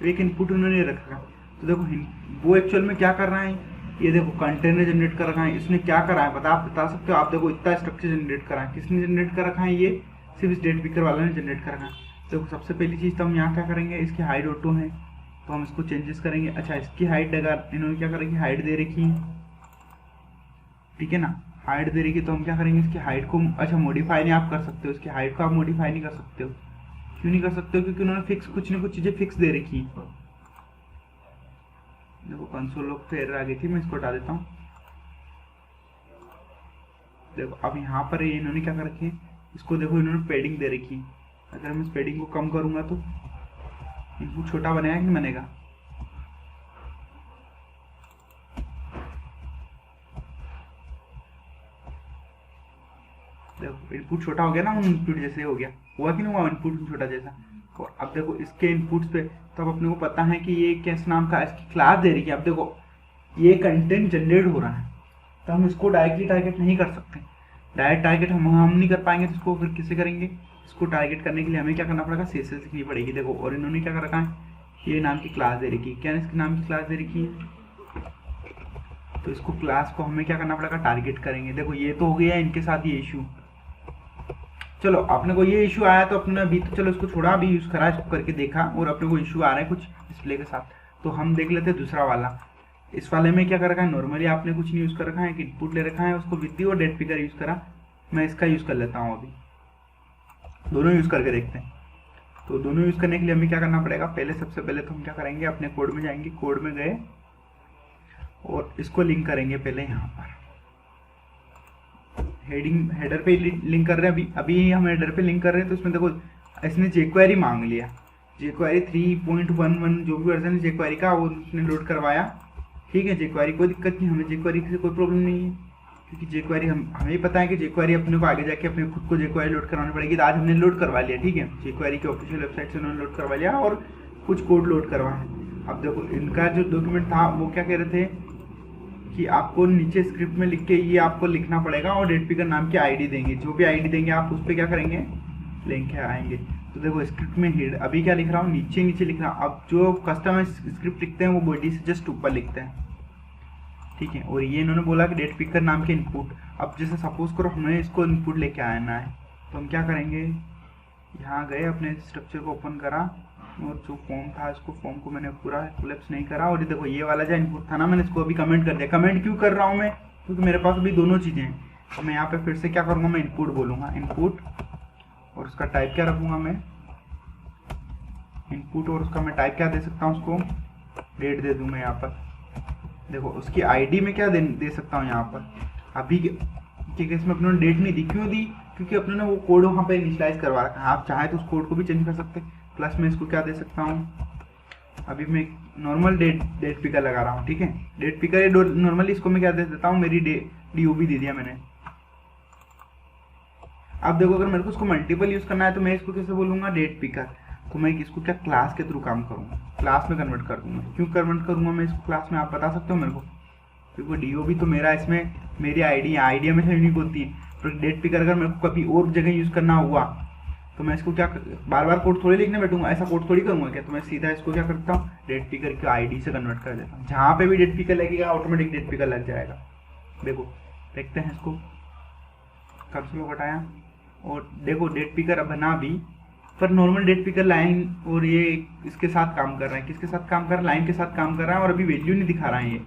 एक इनपुट उन्होंने रखा है। तो देखो वो एक्चुअल में क्या कर रहा है, ये देखो कंटेनर जनरेट कर रखा है। इसने क्या करा है आप बता सकते हो। आप देखो इतना स्ट्रक्चर जनरेट करा है, किसने जनरेट कर रखा है, ये सिर्फ इस डेट पिकर वाला ने जनरेट कर रखा है। देखो सबसे पहली चीज़ तो हम यहाँ क्या करेंगे, इसकी हाइट ऑटो है तो हम इसको चेंजेस करेंगे। अच्छा इसकी हाइट अगर इन्होंने क्या करेंगे, हाइट दे रखी है, ठीक है ना, हाइट दे रखी, तो हम क्या करेंगे इसकी हाइट को, अच्छा मॉडिफाई नहीं आप कर सकते हो, इसकी हाइट को आप मॉडिफाई नहीं कर सकते हो, क्यों नहीं कर सकते हो? क्योंकि उन्होंने फिक्स कुछ ना कुछ चीजें फिक्स दे रखी हैं। देखो कंसोल लॉग पे एरर आ गई थी, मैं इसको हटा देता हूँ। देखो अब यहाँ पर ये इन्होंने क्या कर रखी है, इसको देखो इन्होंने पैडिंग दे रखी है। अगर मैं इस पैडिंग को कम करूंगा तो इनपुट छोटा बनेगा कि नहीं बनेगा? देखो इनपुट छोटा हो गया ना, इनपुट जैसे हो गया, हुआ कि नहीं हुआ इनपुट छोटा जैसा। और अब देखो इसके इनपुट्स पे तो अब अपने को पता है कि ये किस नाम का इसकी क्लास दे रही है। अब देखो ये कंटेंट जनरेट हो रहा है, तो हम इसको डायरेक्टली टारगेट नहीं कर सकते। डायरेक्ट टारगेट हम नहीं कर पाएंगे, तो इसको फिर किससे करेंगे? इसको टारगेट करने के लिए हमें क्या करना पड़ेगा? सीएसएस लिखनी पड़ेगी। देखो और इन्होंने क्या कर रखा है, ये नाम की क्लास दे रखी है। क्या इसके नाम की क्लास दे रखी है? तो इसको क्लास को हमें क्या करना पड़ेगा? टारगेट करेंगे। देखो ये तो हो गया इनके साथ ये इशू। चलो अपने को ये इशू आया तो अपने अभी तो चलो इसको छोड़ा, अभी यूज करा, इसको करके देखा और अपने को इशू आ रहा है कुछ डिस्प्ले के साथ। तो हम देख लेते हैं दूसरा वाला। इस वाले में क्या कर रखा है? नॉर्मली आपने कुछ नहीं यूज कर रखा है, एक इनपुट ले रखा है, उसको विद और डेट पिकर यूज करा। मैं इसका यूज कर लेता हूँ, अभी दोनों यूज करके देखते हैं। तो दोनों यूज करने के लिए हमें क्या करना पड़ेगा? पहले सबसे पहले तो हम क्या करेंगे, अपने कोड में जाएंगे, कोड में गए और इसको लिंक करेंगे पहले यहाँ पर हेडर पे लिंक कर रहे हैं। अभी हम हेडर पे लिंक कर रहे हैं, तो इसमें देखो इसने jQuery मांग लिया। jQuery 3.11 जो भी वर्जन है jQuery का वो उसने लोड करवाया। ठीक है, jQuery कोई दिक्कत नहीं, हमें jQuery से कोई प्रॉब्लम नहीं है, क्योंकि jQuery हमें पता है कि jQuery अपने को आगे जाके अपने खुद को jQuery लोड करवानी पड़ेगी। तो आज हमने लोड करवा लिया। ठीक है, jQuery की ऑफिशियल वेबसाइट से उन्होंने लोड करवा लिया और कुछ कोड लोड करवाया। अब देखो इनका जो डॉक्यूमेंट था वो क्या कह रहे थे कि आपको नीचे स्क्रिप्ट में लिख के ये आपको लिखना पड़ेगा और डेट पिकर नाम की आईडी देंगे। जो भी आईडी देंगे आप उस पर क्या करेंगे? लिंक है आएंगे। तो देखो स्क्रिप्ट में हेड अभी क्या लिख रहा हूँ, नीचे नीचे लिख रहा हूँ। अब जो कस्टमर स्क्रिप्ट लिखते हैं वो बॉडी से जस्ट ऊपर लिखते हैं। ठीक है, और ये इन्होंने बोला कि डेट पिकर नाम के इनपुट। अब जैसे सपोज करो हमें इसको इनपुट लेके आना है, तो हम क्या करेंगे? यहाँ गए, अपने स्ट्रक्चर को ओपन करा और जो फॉर्म था इसको फॉर्म को मैंने पूरा कोलैप्स नहीं करा। और ये देखो ये वाला जो इनपुट था ना, मैंने इसको अभी कमेंट कर दिया। कमेंट क्यों कर रहा हूँ मैं? क्योंकि मेरे पास अभी दोनों चीज़ें हैं। तो मैं यहाँ पे फिर से क्या करूँगा? मैं इनपुट बोलूँगा, इनपुट, और उसका टाइप क्या रखूँगा मैं? इनपुट, और उसका मैं टाइप क्या दे सकता हूँ? उसको डेट दे दूँ मैं यहाँ पर। देखो उसकी आईडी में क्या दे सकता हूँ यहाँ पर? अभी के केस में अपने डेट नहीं दी, क्यों दी? क्योंकि अपने ने वो कोड वहाँ पे इनिशियलाइज करवा रखा है। आप चाहे तो उस कोड को भी चेंज कर सकते हैं। प्लस में इसको क्या दे सकता हूँ? अभी मैं नॉर्मल डेट पिकर लगा रहा हूँ। ठीक है, डेट पिकर नॉर्मली इसको मैं क्या दे देता हूँ? मेरी DOB दे दिया मैंने। अब देखो अगर मेरे को इसको मल्टीपल यूज करना है तो मैं इसको कैसे बोलूँगा? Date picker. तो मैं इसको क्या क्लास के थ्रू काम करूँगा, क्लास में कन्वर्ट कर दूँगा। क्यों कन्वर्ट करूँगा मैं इसको क्लास में? आप बता सकते हो मेरे को? क्योंकि DOB तो मेरा इसमें मेरी आईडी हमेशा यूनिक होती है। तो डेट पिकर अगर मेरे को कभी और जगह यूज करना हुआ तो मैं इसको क्या बार बार कोड थोड़ी लिखने बैठूंगा, ऐसा कोड थोड़ी करूंगा क्या? तो मैं सीधा इसको क्या करता हूँ? डेट पिकर की आईडी से कन्वर्ट कर देता हूँ। जहाँ पे भी डेट पिकर लगेगा ऑटोमेटिक डेट पिकर लग जाएगा। देखो देखते हैं इसको, कंसोल हटाया और देखो डेट पिकर बना भी, पर नॉर्मल डेट पिकर लाइन और ये इसके साथ काम कर रहा है। किसके साथ काम कर रहा है? लाइन के साथ काम कर रहा है, और अभी वैल्यू नहीं दिखा रहा है ये।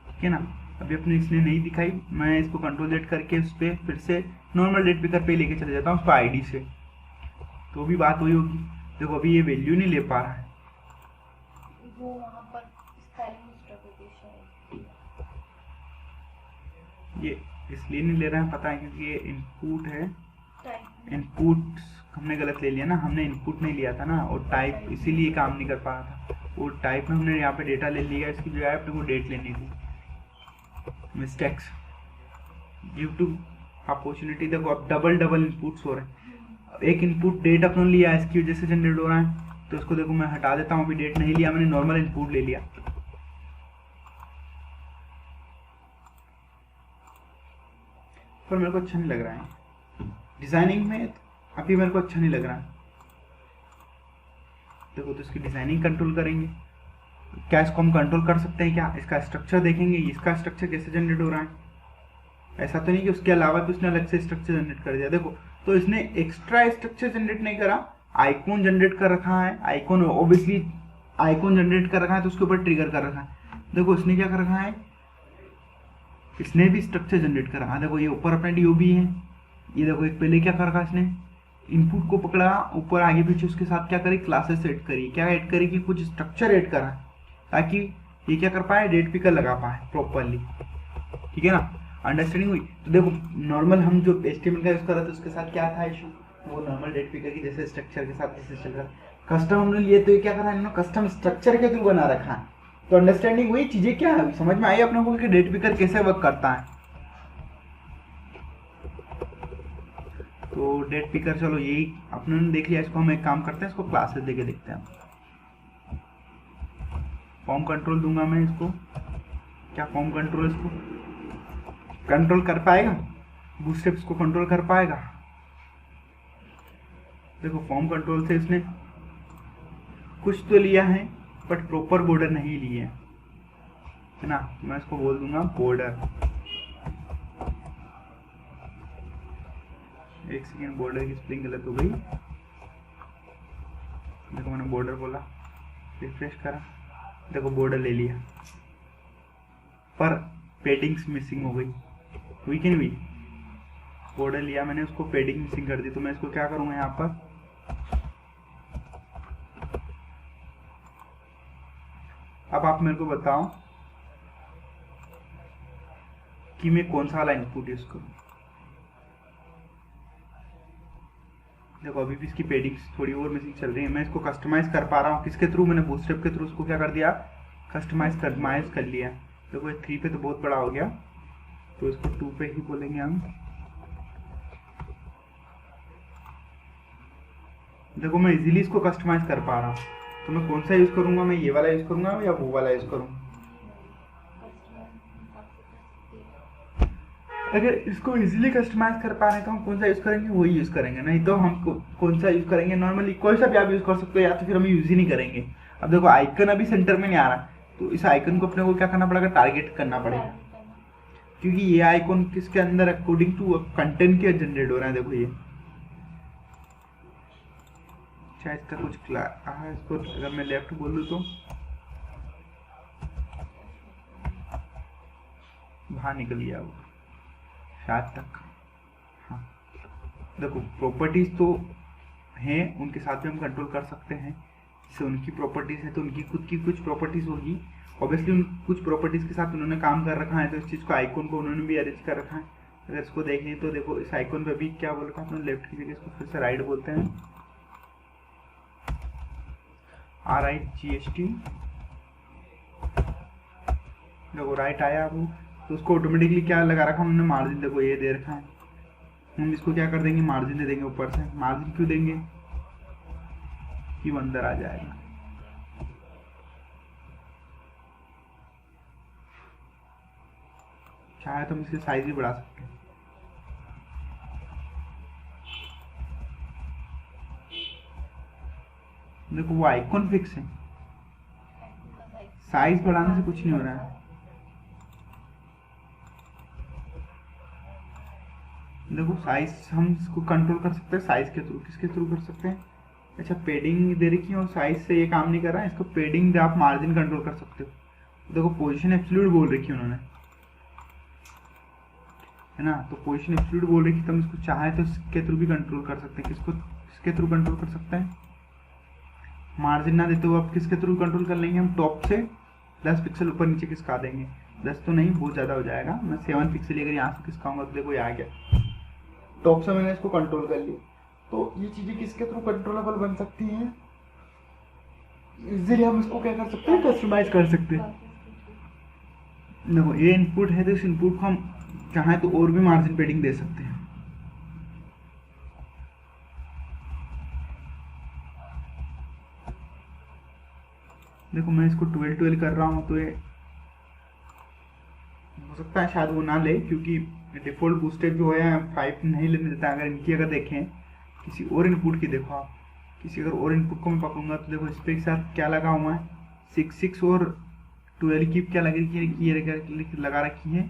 ठीक है ना, अभी अपने इसने नहीं दिखाई। मैं इसको कंट्रोल Z करके उस पर फिर से नॉर्मल डेट पिकर पे लेके चले जाता हूँ उसको आईडी से, तो भी बात वही होगी। देखो अभी ये वैल्यू नहीं ले पा रहा है, वो वहाँ पर स्पेलिंग मिस्टेक हो गई शायद। ये इसलिए नहीं ले रहा है पता है, क्योंकि ये इनपुट है। इनपुट हमने गलत ले लिया ना, हमने इनपुट नहीं लिया था ना, और टाइप इसीलिए काम नहीं कर पा रहा था। और टाइप में हमने यहाँ पे डेटा ले लिया, इसकी जगह अपने को डेट लेनी थी। Mistakes due to opportunity. देखो अब डबल इनपुट्स हो रहे हैं। एक इनपुट डेट अपने लिया है, इसकी वजह से जनरेट हो रहा है। तो इसको देखो मैं हटा देता हूँ, अभी डेट नहीं लिया मैंने, नॉर्मल इनपुट ले लिया। पर मेरे को अच्छा नहीं लग रहा है डिजाइनिंग में, अभी मेरे को अच्छा नहीं लग रहा है। देखो तो इसकी डिजाइनिंग कंट्रोल करेंगे, क्या इसको हम कंट्रोल कर सकते हैं क्या? इसका स्ट्रक्चर देखेंगे, इसका स्ट्रक्चर कैसे जनरेट हो रहा है। ऐसा तो नहीं कि उसके अलावा भी उसने अलग से स्ट्रक्चर जनरेट कर दिया। देखो तो इसने एक्स्ट्रा स्ट्रक्चर जनरेट नहीं करा, आइकॉन जनरेट कर रखा है। आइकॉन ऑब्वियसली आइकॉन जनरेट कर रखा है तो उसके ऊपर ट्रिगर कर रखा है। देखो इसने क्या कर रखा है, इसने भी स्ट्रक्चर जनरेट करा। देखो ये ऊपर अपना DOB है, ये देखो एक पहले क्या कर रखा है इसने, इनपुट को पकड़ा, ऊपर आगे पीछे उसके साथ क्या करी, क्लासेस ऐड करी। क्या ऐड करी कि कुछ स्ट्रक्चर ऐड करा ताकि ये क्या कर पाए, डेट पिकर लगा पाए प्रॉपरली। ठीक है ना, अंडरस्टैंडिंग हुई। तो देखो नॉर्मल हम जो HTML का यूज कर रहे थे उसके साथ क्या था इशू, वो नॉर्मल डेट पिकर की जैसे स्ट्रक्चर के साथ जैसे स्ट्रक्चर, कस्टम हमने लिए तो ये क्या करा इन्होंने, कस्टम स्ट्रक्चर के थ्रू बना रखा है। तो अंडरस्टैंडिंग हुई, चीजें क्या है समझ में आई अपने को कि डेट पिकर कैसे वर्क करता है। तो डेट पिकर चलो यही अपने देख लिया, इसको हम एक काम करते हैं, इसको क्लासेस देके देखते हैं। फॉर्म कंट्रोल दूंगा मैं इसको, क्या फॉर्म कंट्रोल इसको कंट्रोल कर पाएगा, बूटस्ट्रैप्स को कंट्रोल कर पाएगा। देखो फॉर्म कंट्रोल से इसने कुछ तो लिया है बट प्रॉपर बॉर्डर नहीं लिए है ना। मैं इसको बोल दूंगा बॉर्डर, एक सेकेंड, बॉर्डर की स्पेलिंग गलत हो गई। देखो मैंने बॉर्डर बोला, रिफ्रेश करा, देखो बॉर्डर ले लिया पर पेडिंग्स मिसिंग हो गई, हुई कि नहीं हुई। बॉर्डर लिया मैंने, उसको पेडिंग मिसिंग कर दी। तो मैं इसको क्या करूंगा यहाँ पर, अब आप मेरे को बताओ कि मैं कौन सा वाला इनपुट यूज करूं। देखो अभी भी इसकी पेडिंग्स थोड़ी और मिसिंग चल रही है। मैं इसको कस्टमाइज कर पा रहा हूँ किसके थ्रू, मैंने बूटस्ट्रैप के थ्रू उसको क्या कर दिया, कस्टमाइज कर लिया। देखो ये 3 पे तो बहुत बड़ा हो गया, तो इसको 2 पे ही बोलेंगे हम। देखो मैं इजीली इसको कस्टमाइज कर पा रहा हूँ। तो मैं कौन सा यूज करूंगा, मैं ये वाला यूज करूंगा या वो वाला यूज करूँ। अगर इसको इजीली कस्टमाइज कर पा रहे हैं तो हम कौन सा यूज करेंगे, वही यूज करेंगे। नहीं तो हम कौन सा यूज करेंगे, नॉर्मली कोई सा भी आप यूज कर सकते हो, या तो फिर हम यूज ही नहीं करेंगे। अब देखो आइकन अभी सेंटर में नहीं आ रहा, तो इस आइकन को अपने को क्या करना पड़ेगा, टारगेट करना पड़ेगा, क्योंकि ये आइकन किसके अंदर अकॉर्डिंग टू कंटेंट के जनरेट हो रहा है। देखो ये अच्छा, इसका कुछ इसको अगर मैं लेफ्ट बोलूँ तो बाहर निकल गया वो शायद तक। हाँ देखो प्रॉपर्टीज तो हैं, उनके साथ भी हम कंट्रोल कर सकते हैं। जैसे उनकी प्रॉपर्टीज है तो उनकी खुद की कुछ प्रॉपर्टीज होगी, ऑब्वियसली उन कुछ प्रॉपर्टीज के साथ उन्होंने काम कर रखा है, तो इस चीज़ को आइकन को उन्होंने भी अरेंज कर रखा है। अगर इसको देखें तो देखो इस आइकन पे भी क्या बोल रखा है, लेफ्ट की जगह इसको फिर से राइट बोलते हैं, RIGHT। देखो राइट आया अब, तो उसको ऑटोमेटिकली क्या लगा रखा उन्होंने, मार्जिन। देखो ये दे रखा है, हम इसको क्या कर देंगे, मार्जिन दे देंगे ऊपर से। मार्जिन क्यों देंगे कि वो अंदर आ जाएगा। चाहे तो हम इसके साइज भी बढ़ा सकते हैं। देखो वो आइकन फिक्स है, साइज बढ़ाने से कुछ नहीं हो रहा है। देखो साइज हम इसको कंट्रोल कर सकते हैं साइज के थ्रू, किसके थ्रू कर सकते हैं, अच्छा पेडिंग दे रखी है और साइज से ये काम नहीं कर रहा है, इसको पेडिंग दे आप मार्जिन कंट्रोल कर सकते हो। देखो पोजीशन एब्सोल्यूट बोल रखी है उन्होंने, है ना, तो पोजीशन एब्सोल्यूट बोल रखी, तो हम इसको चाहे तो इसके थ्रू भी कंट्रोल कर सकते हैं। किसको किसके थ्रू कंट्रोल कर सकते हैं, मार्जिन ना देते हुए आप किसके थ्रू कंट्रोल कर लेंगे, हम टॉप से 10 पिक्सल ऊपर नीचे खिसका देंगे। 10 तो नहीं, बहुत ज़्यादा हो जाएगा। मैं 7 पिक्सल अगर यहाँ से खिसकाऊंगा तो देखो ये आ गया, टॉप से मैंने इसको कंट्रोल कर लिया। तो ये चीज़ें किसके थ्रू कंट्रोलेबल बन सकती हैं, इजीली हम इसको क्या कर सकते हैं, कस्टमाइज कर सकते हैं। देखो ये इनपुट है, तो इस इनपुट को हम चाहें तो और भी मार्जिन पेडिंग दे सकते हैं। देखो मैं इसको 12 कर रहा हूँ, तो ये हो सकता है शायद वो ना ले, क्योंकि डिफॉल्ट बूस्टरअप जो है 5 नहीं लेने देता। अगर इनकी अगर देखें किसी और इनपुट की, देखो आप किसी अगर और इनपुट को मैं पकड़ूंगा तो देखो इस पे एक साथ क्या लगा हुआ है, 6 और 12 की क्या लगा रखी है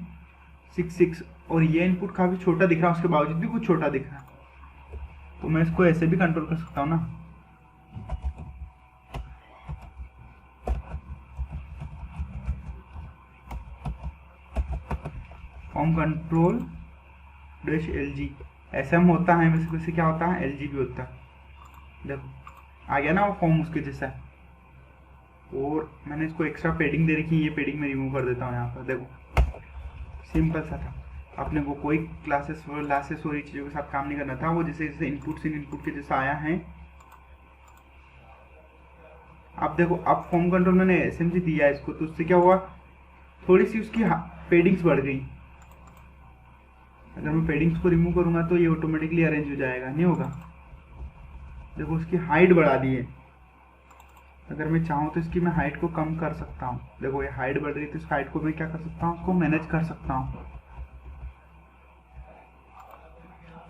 6, और ये इनपुट काफ़ी छोटा दिख रहा है, उसके बावजूद भी कुछ छोटा दिख रहा है। तो मैं इसको ऐसे भी कंट्रोल कर सकता हूँ ना, फॉर्म कंट्रोल -LG SM होता है, वैसे वैसे क्या होता है LGB होता है। देखो आ गया ना वो फॉर्म उसके जैसा। और मैंने इसको एक्स्ट्रा पेडिंग दे रखी है, ये पेडिंग मैं रिमूव कर देता हूँ यहाँ पर। देखो सिंपल सा था, अपने को कोई क्लासेस और ये चीज़ों के साथ काम नहीं करना था। वो जैसे जैसे इनपुट के जैसा आया है। अब देखो अब फॉर्म कंट्रोल मैंने SMG दिया है इसको, तो उससे क्या हुआ, थोड़ी सी उसकी पेडिंग्स बढ़ गई। अगर मैं पेडिंग्स को रिमूव करूंगा तो ये ऑटोमेटिकली अरेंज हो जाएगा, नहीं होगा। देखो उसकी हाइट बढ़ा दी है। अगर मैं चाहूँ तो इसकी मैं हाइट को कम कर सकता हूँ। देखो ये हाइट बढ़ रही है तो इस हाइट को मैं क्या कर सकता हूँ, उसको मैनेज कर सकता हूँ।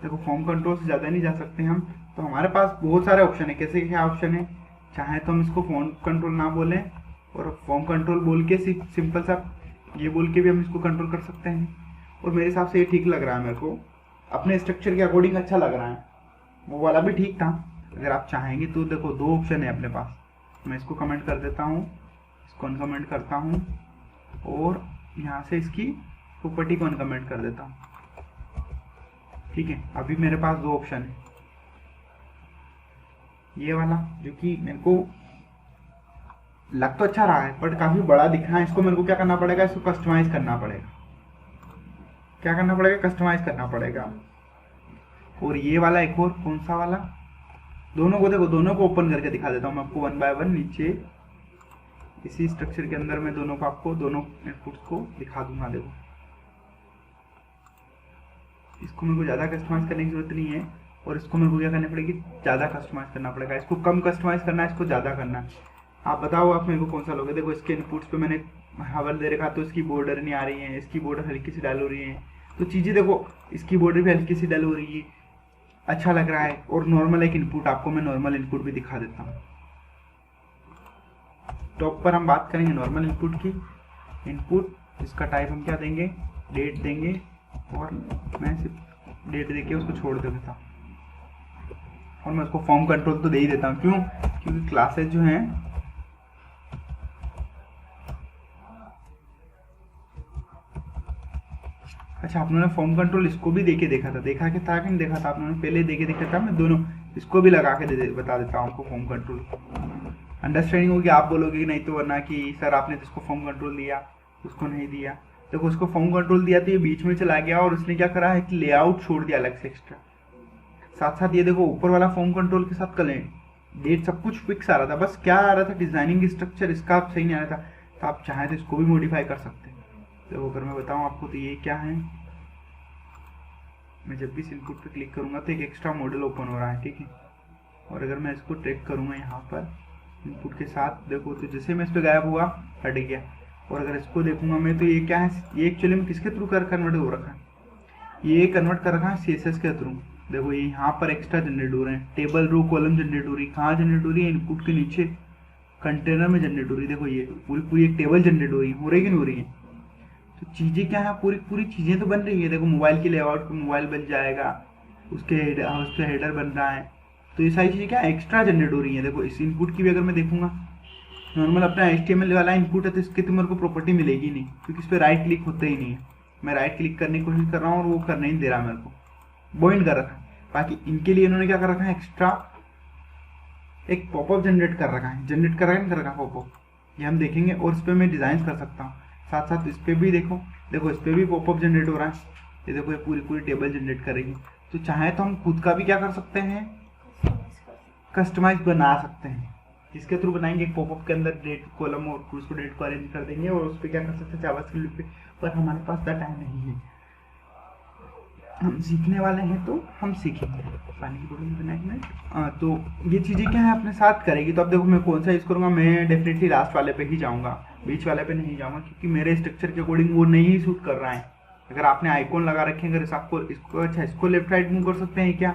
देखो फॉर्म कंट्रोल से ज़्यादा नहीं जा सकते हम, तो हमारे पास बहुत सारे ऑप्शन है। कैसे क्या ऑप्शन है, चाहे तो हम इसको फॉर्म कंट्रोल ना बोलें और फॉर्म कंट्रोल बोल के सिंपल सा ये बोल के भी हम इसको कंट्रोल कर सकते हैं। और मेरे हिसाब से ये ठीक लग रहा है, मेरे को अपने स्ट्रक्चर के अकॉर्डिंग अच्छा लग रहा है। वो वाला भी ठीक था। अगर आप चाहेंगे तो देखो 2 ऑप्शन है अपने पास। मैं इसको कमेंट कर देता हूँ, इसको अनकमेंट करता हूँ और यहाँ से इसकी प्रॉपर्टी को अनकमेंट कर देता हूँ। ठीक है, अभी मेरे पास 2 ऑप्शन है। ये वाला जो कि मेरे को लग तो अच्छा रहा है बट काफी बड़ा दिख रहा है, इसको मेरे को क्या करना पड़ेगा, इसको कस्टमाइज करना पड़ेगा। क्या करना पड़ेगा, कस्टमाइज करना पड़ेगा। और ये वाला एक और कौन सा वाला, दोनों को देखो, दोनों को ओपन करके दिखा देता हूँ मैं आपको 1 बाय 1 नीचे इसी स्ट्रक्चर के अंदर मैं दोनों को आपको दोनों इनपुट्स को दिखा दूंगा। देखो इसको मेरे को ज़्यादा कस्टमाइज करने की जरूरत नहीं है और इसको मेरे को क्या करनी पड़ेगी, ज़्यादा कस्टमाइज करना पड़ेगा। इसको कम कस्टमाइज करना है, इसको ज़्यादा करना है। आप बताओ आप मेरे को कौन सा लोगे। देखो इसके इनपुट्स पे मैंने हवल दे रखा तो इसकी बॉर्डर नहीं आ रही है, इसकी बॉर्डर हल्की सी डाल हो रही है। तो चीज़ें देखो, इसकी बॉर्डर भी हल्की सी डल हो रही है, अच्छा लग रहा है। और नॉर्मल एक इनपुट आपको मैं नॉर्मल इनपुट भी दिखा देता हूँ। टॉप पर हम बात करेंगे नॉर्मल इनपुट की। इनपुट इसका टाइप हम क्या देंगे, डेट देंगे और मैं सिर्फ डेट देके उसको छोड़ देता हूँ। और मैं उसको फॉर्म कंट्रोल तो दे ही देता हूँ। क्यों, क्योंकि क्लासेस जो हैं अच्छा आप लोगों ने फॉर्म कंट्रोल इसको भी देके देखा था, देखा कि था कि नहीं देखा था आप लोगों ने, पहले देके देखा था। मैं दोनों इसको भी लगा के बता देता हूँ आपको फॉर्म कंट्रोल। अंडरस्टैंडिंग होगी, आप बोलोगे कि नहीं तो वरना कि सर आपने तो इसको फॉर्म कंट्रोल दिया उसको नहीं दिया। देखो उसको फॉर्म कंट्रोल दिया तो ये बीच में चला गया और उसने क्या करा है कि लेआउट छोड़ दिया अलग से एक्स्ट्रा। साथ साथ ये देखो ऊपर वाला फॉर्म कंट्रोल के साथ कलें डेट सब कुछ फिक्स आ रहा था, बस क्या आ रहा था डिजाइनिंग स्ट्रक्चर इसका सही नहीं आ रहा था। तो आप चाहें तो इसको भी मॉडिफाई कर सकते हैं। तो अगर मैं बताऊं आपको तो ये क्या है, मैं जब भी इस इनपुट पे क्लिक करूंगा तो एक एक्स्ट्रा मॉडल ओपन हो रहा है, ठीक है। और अगर मैं इसको ट्रैक करूंगा यहाँ पर इनपुट के साथ, देखो तो जैसे मैं इस पर गायब हुआ हट गया। और अगर इसको देखूंगा मैं तो ये क्या है, ये एक्चुअली में किसके थ्रू कन्वर्ट हो रखा है, ये कन्वर्ट कर रखा है CSS के थ्रू। देखो ये यहाँ पर एक्स्ट्रा जनरेट हो रहे हैं, टेबल रो कॉलम जनरेट हो रही है। कहाँ जनरेट हो रही है, इनपुट के नीचे कंटेनर में जनरेट हो रही है। देखो ये पूरी पूरी एक टेबल जनरेट हो रही है, कि नहीं हो रही है। तो चीज़ें क्या है, पूरी पूरी चीज़ें तो बन रही है। देखो मोबाइल के लेआउट पे मोबाइल बन जाएगा, उसके उस पर हेडर बन रहा है। तो ये सारी चीज़ें क्या एक्स्ट्रा जनरेट हो रही है। देखो इस इनपुट की भी अगर मैं देखूंगा, नॉर्मल अपना HTML वाला इनपुट है तो इसकी तो मेरे को प्रॉपर्टी मिलेगी नहीं, क्योंकि इस पर राइट क्लिक होता ही नहीं है। मैं राइट क्लिक करने की कोशिश कर रहा हूँ और वो करने नहीं दे रहा मेरे को, बॉइंड कर रखा है। बाकी इनके लिए इन्होंने क्या कर रखा है, एक्स्ट्रा एक पॉपअप जनरेट कर रखा है, पॉपअप, ये हम देखेंगे। और इस पर मैं डिज़ाइन कर सकता हूँ। साथ साथ इस पर भी देखो इस पर भी पॉपअप जनरेट हो रहा है। ये देखो ये पूरी पूरी टेबल जनरेट करेगी। तो चाहे तो हम खुद का भी क्या कर सकते हैं, कस्टमाइज बना सकते हैं। इसके थ्रू बनाएंगे, एक पॉपअप के अंदर डेट कॉलम और उसको डेट को अरेंज कर देंगे और उस पर क्या कर सकते हैं जावास्क्रिप्ट पे। पर हमारे पास इतना टाइम नहीं है, हम सीखने वाले हैं तो हम सीखेंगे। पानी की बोतल बनाएंगे तो ये चीज़ें क्या है अपने साथ करेगी। तो अब देखो मैं कौन सा यूज़ करूँगा, मैं डेफिनेटली लास्ट वाले पे ही जाऊँगा, बीच वाले पे नहीं जाऊँगा, क्योंकि मेरे स्ट्रक्चर के अकॉर्डिंग वो नहीं सूट कर रहा है। अगर आपने आइकॉन लगा रखे हैं, अगर आपको इसको अच्छा इसको लेफ्ट राइट मूव कर सकते हैं क्या,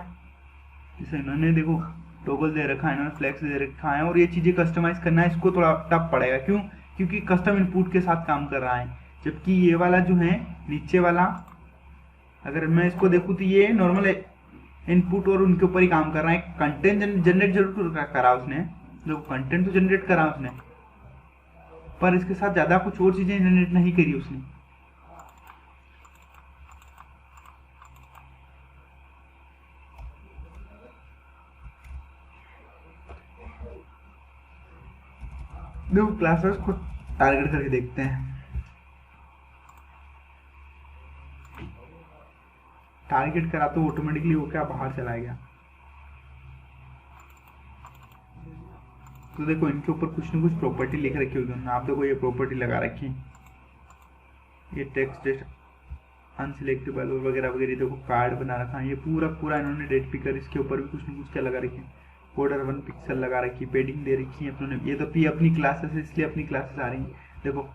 जैसे इन्होंने देखो टॉगल दे रखा है, इन्होंने फ्लेक्स दे रखा है। और ये चीज़ें कस्टमाइज करना है, इसको थोड़ा टफ पड़ेगा। क्यों, क्योंकि कस्टम इनपुट के साथ काम कर रहा है। जबकि ये वाला जो है नीचे वाला, अगर मैं इसको देखूँ तो ये नॉर्मल इनपुट और उनके ऊपर ही काम कर रहा है। कंटेंट जनरेट जरूर करा उसने, जो कंटेंट तो जनरेट करा उसने, पर इसके साथ ज़्यादा कुछ और चीज़ें जनरेट नहीं करी उसने। देखो क्लासेस को टारगेट करके देखते हैं। टारगेट करा तो ऑटोमेटिकली वो क्या बाहर चला गया। तो देखो इनके ऊपर कुछ ना कुछ प्रॉपर्टी लिख रखी होगी उन्होंने। आप देखो ये प्रॉपर्टी लगा रखी, ये टेक्स्ट अनसिलेक्टेबल और वगैरह वगैरह। देखो कार्ड बना रखा है, ये पूरा पूरा इन्होंने डेट पिकर, इसके ऊपर भी कुछ ना कुछ क्या लगा रखी है, बॉर्डर 1 पिक्सल लगा रखी, पेडिंग दे रखी है इन्होंने। ये तो पी अपनी क्लासेस है इसलिए अपनी क्लासेस आ रही हैं। देखो